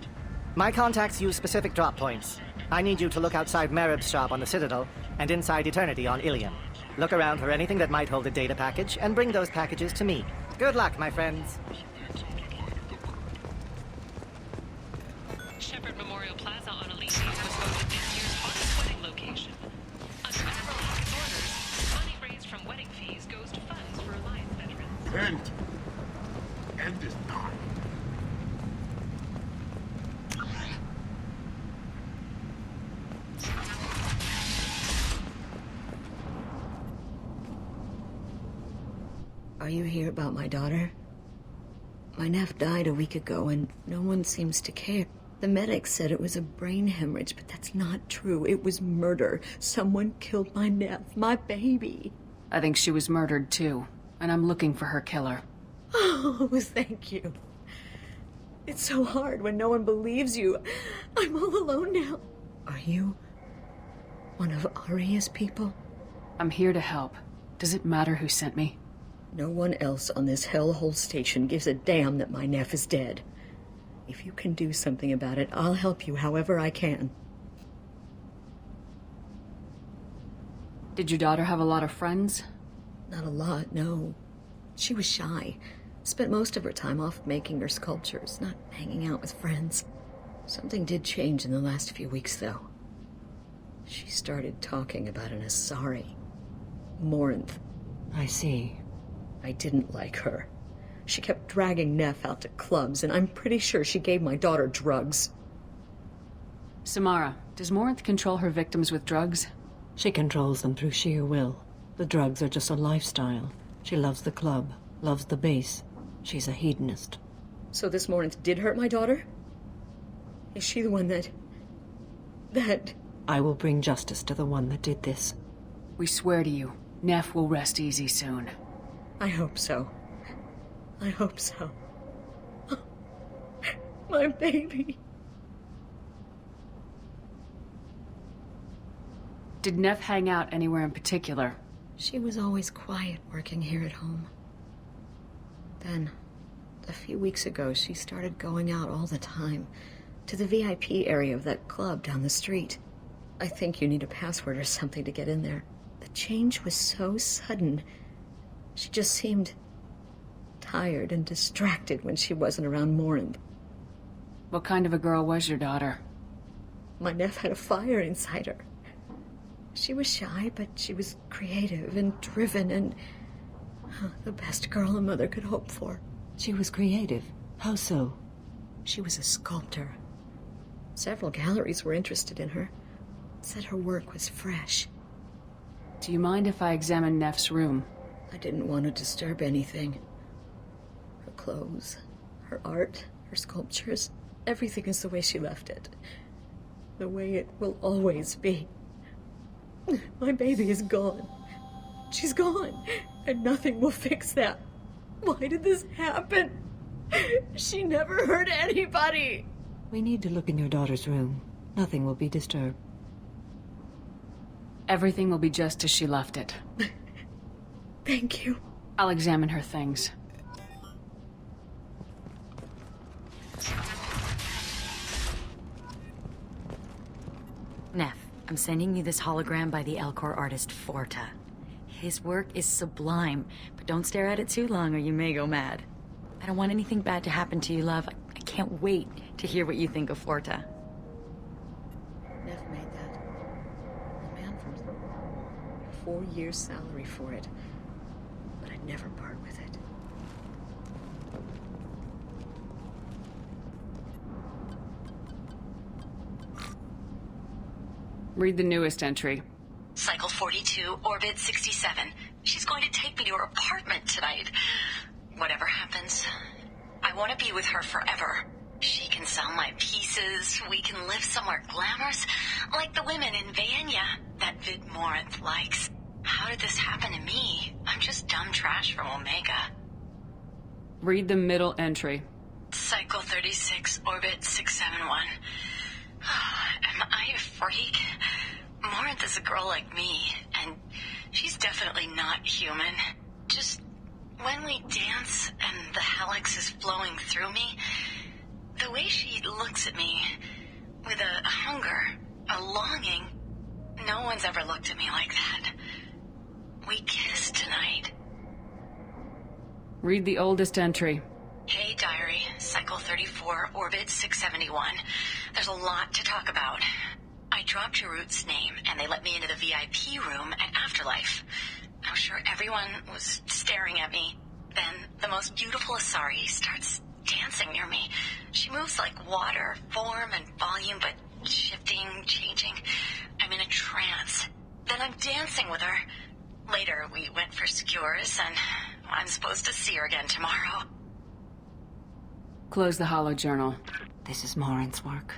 My contacts use specific drop points. I need you to look outside Merib's shop on the Citadel and inside Eternity on Ilium. Look around for anything that might hold a data package and bring those packages to me. Good luck, my friends. Shepherd Memorial Plaza on Elysium was voted this year's hottest wedding location. Under Admiral's orders, money raised from wedding fees goes to funds for Alliance veterans. Kent! End this time. Are you here about my daughter? My nephew died a week ago and no one seems to care. The medics said it was a brain hemorrhage, but that's not true. It was murder. Someone killed my nephew, my baby. I think she was murdered too, and I'm looking for her killer. Oh, thank you. It's so hard when no one believes you. I'm all alone now. Are you one of Aria's people? I'm here to help. Does it matter who sent me? No one else on this hellhole station gives a damn that my nephew is dead. If you can do something about it, I'll help you however I can. Did your daughter have a lot of friends? Not a lot, no. She was shy. Spent most of her time off making her sculptures, not hanging out with friends. Something did change in the last few weeks, though. She started talking about an Asari. Morinth. I see. I didn't like her. She kept dragging Neff out to clubs, and I'm pretty sure she gave my daughter drugs. Samara, does Morinth control her victims with drugs? She controls them through sheer will. The drugs are just a lifestyle. She loves the club, loves the base. She's a hedonist. So this Morinth did hurt my daughter? Is she the one that... I will bring justice to the one that did this. We swear to you, Neff will rest easy soon. I hope so. I hope so. My baby. Did Neff hang out anywhere in particular? She was always quiet working here at home. Then, a few weeks ago, she started going out all the time to the VIP area of that club down the street. I think you need a password or something to get in there. The change was so sudden. She just seemed tired and distracted when she wasn't around Morinth. What kind of a girl was your daughter? My nephew had a fire inside her. She was shy, but she was creative and driven and the best girl a mother could hope for. She was creative? How so? She was a sculptor. Several galleries were interested in her. Said her work was fresh. Do you mind if I examine Neff's room? I didn't want to disturb anything. Her clothes, her art, her sculptures, everything is the way she left it. The way it will always be. My baby is gone. She's gone, and nothing will fix that. Why did this happen? She never hurt anybody. We need to look in your daughter's room. Nothing will be disturbed. Everything will be just as she left it. Thank you. I'll examine her things. Neff, I'm sending you this hologram by the Elcor artist Forta. His work is sublime, but don't stare at it too long or you may go mad. I don't want anything bad to happen to you, love. I can't wait to hear what you think of Forta. Neff made that. A man from 4 years' salary for it. But I'd never part with it. Read the newest entry. Cycle 42, orbit 67. She's going to take me to her apartment tonight. Whatever happens, I want to be with her forever. She can sell my pieces. We can live somewhere glamorous, like the women in Vanya that Vid Morinth likes. How did this happen to me? I'm just dumb trash from Omega. Read the middle entry. Cycle 36, orbit 671. Am I a freak? Morinth is a girl like me, and she's definitely not human. Just when we dance and the helix is flowing through me, the way she looks at me with a hunger, a longing, no one's ever looked at me like that. We kissed tonight. Read the oldest entry. Hey, diary, cycle 34, orbit 671. There's a lot to talk about. I dropped Jarut's name, and they let me into the VIP room at Afterlife. I'm sure everyone was staring at me. Then the most beautiful Asari starts dancing near me. She moves like water, form and volume, but shifting, changing. I'm in a trance. Then I'm dancing with her. Later, we went for skewers, and I'm supposed to see her again tomorrow. Close the holo journal. This is Morinth's work.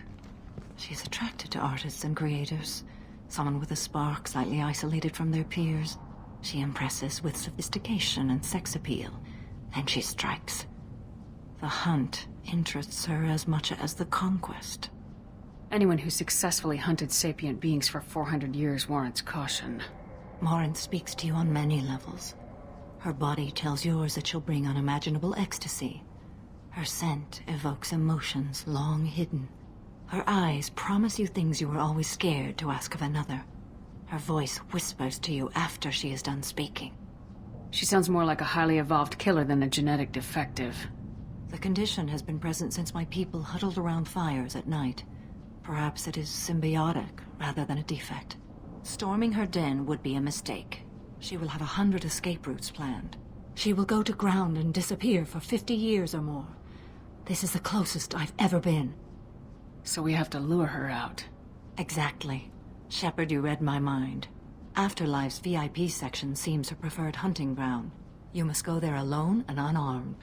She's attracted to artists and creators. Someone with a spark, slightly isolated from their peers. She impresses with sophistication and sex appeal. Then she strikes. The hunt interests her as much as the conquest. Anyone who successfully hunted sapient beings for 400 years warrants caution. Morinth speaks to you on many levels. Her body tells yours that she'll bring unimaginable ecstasy. Her scent evokes emotions long hidden. Her eyes promise you things you were always scared to ask of another. Her voice whispers to you after she is done speaking. She sounds more like a highly evolved killer than a genetic defective. The condition has been present since my people huddled around fires at night. Perhaps it is symbiotic rather than a defect. Storming her den would be a mistake. She will have 100 escape routes planned. She will go to ground and disappear for 50 years or more. This is the closest I've ever been. So we have to lure her out. Exactly. Shepard, you read my mind. Afterlife's VIP section seems her preferred hunting ground. You must go there alone and unarmed.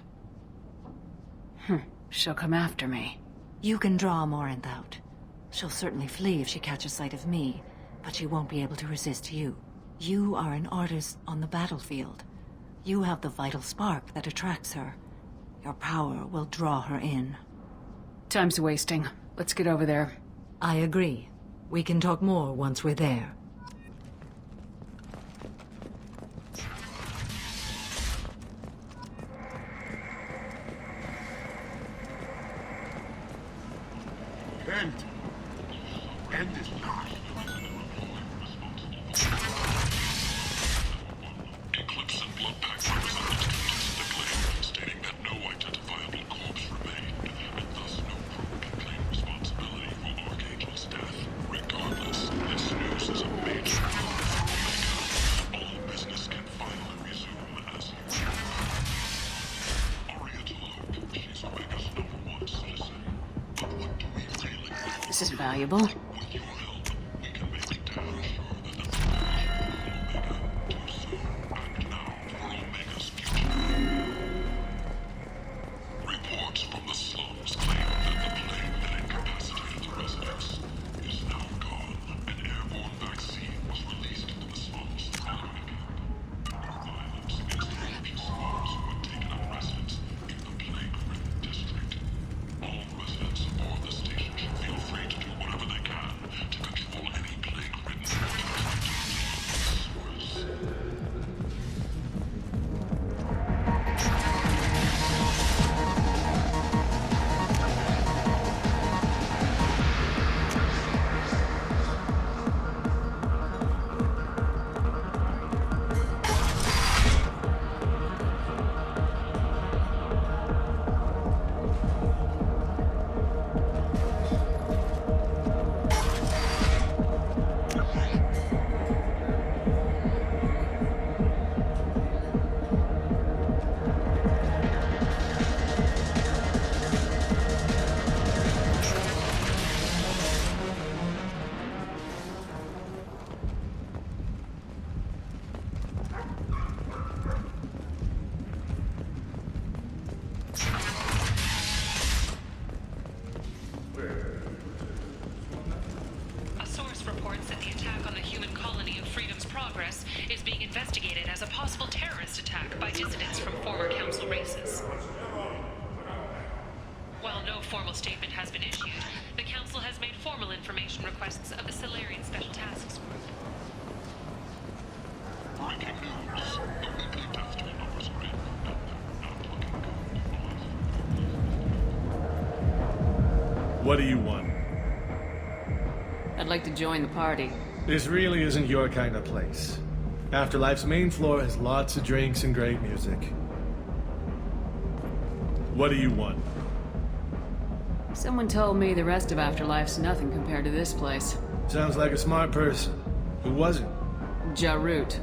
She'll come after me. You can draw Morinth out. She'll certainly flee if she catches sight of me, but she won't be able to resist you. You are an artist on the battlefield. You have the vital spark that attracts her. Your power will draw her in. Time's wasting. Let's get over there. I agree. We can talk more once we're there. End is not. Eclipse and blood pack representatives contested the claim, stating that no identifiable corpse remained, and thus no crew can claim responsibility for Archangel's death. Regardless, this news is a major This is valuable. Reports from the slums claim that the plague that incapacitated the residents is now gone. An airborne vaccine was released into the slums. Violence against the religious slums who had taken up residence in the plague-ridden district. All residents aboard the station should feel free to do whatever they can to control any plague-ridden source. A source reports that the attack on the human colony of Freedom's Progress is being investigated as a possible terrorist attack by dissidents from former council races. While no formal statement has been issued, the council has made formal information requests of the Solarian Special Tasks Group. Breaking news. The weekly death toll numbers are in, and they're not looking good. What do you want? I'd like to join the party. This really isn't your kind of place. Afterlife's main floor has lots of drinks and great music. What do you want? Someone told me the rest of Afterlife's nothing compared to this place. Sounds like a smart person. Who was it? Jarut.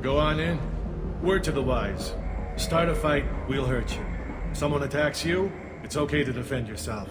Go on in. Word to the wise. Start a fight, we'll hurt you. If someone attacks you, it's okay to defend yourself.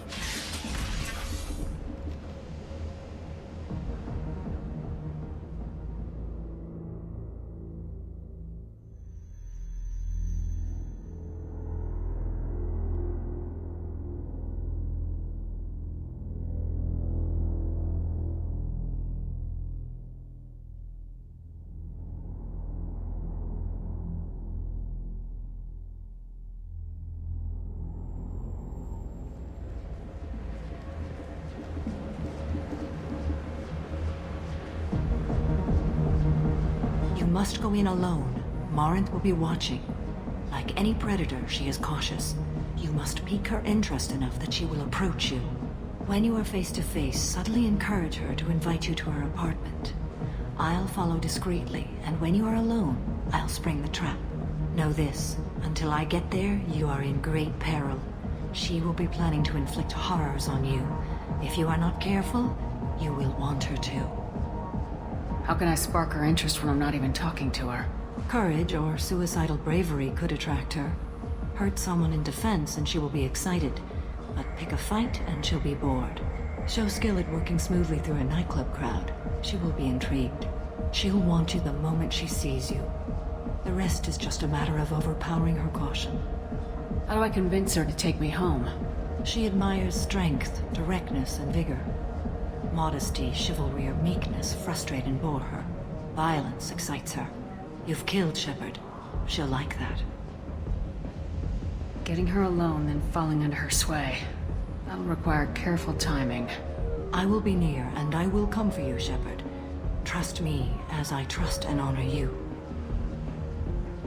You must go in alone. Morinth will be watching. Like any predator, she is cautious. You must pique her interest enough that she will approach you. When you are face to face, subtly encourage her to invite you to her apartment. I'll follow discreetly, and when you are alone, I'll spring the trap. Know this, until I get there, you are in great peril. She will be planning to inflict horrors on you. If you are not careful, you will want her to. How can I spark her interest when I'm not even talking to her? Courage or suicidal bravery could attract her. Hurt someone in defense and she will be excited. But pick a fight and she'll be bored. Show skill at working smoothly through a nightclub crowd. She will be intrigued. She'll want you the moment she sees you. The rest is just a matter of overpowering her caution. How do I convince her to take me home? She admires strength, directness, and vigor. Modesty, chivalry, or meekness frustrate and bore her. Violence excites her. You've killed Shepard. She'll like that. Getting her alone, then falling under her sway. That'll require careful timing. I will be near, and I will come for you, Shepard. Trust me, as I trust and honor you.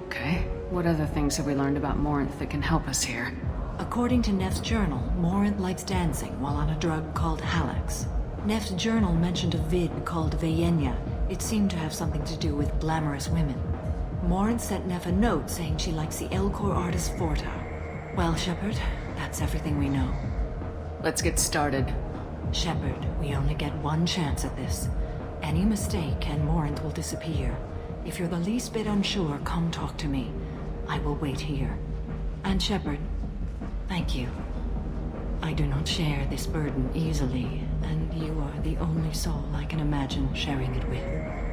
Okay. What other things have we learned about Morinth that can help us here? According to Neff's journal, Morinth likes dancing while on a drug called Halax. Neff's journal mentioned a vid called Veyenya. It seemed to have something to do with glamorous women. Morinth sent Neff a note saying she likes the Elcor artist Forta. Well, Shepard, that's everything we know. Let's get started. Shepard, we only get one chance at this. Any mistake and Morinth will disappear. If you're the least bit unsure, come talk to me. I will wait here. And Shepard, thank you. I do not share this burden easily, and you are the only soul I can imagine sharing it with.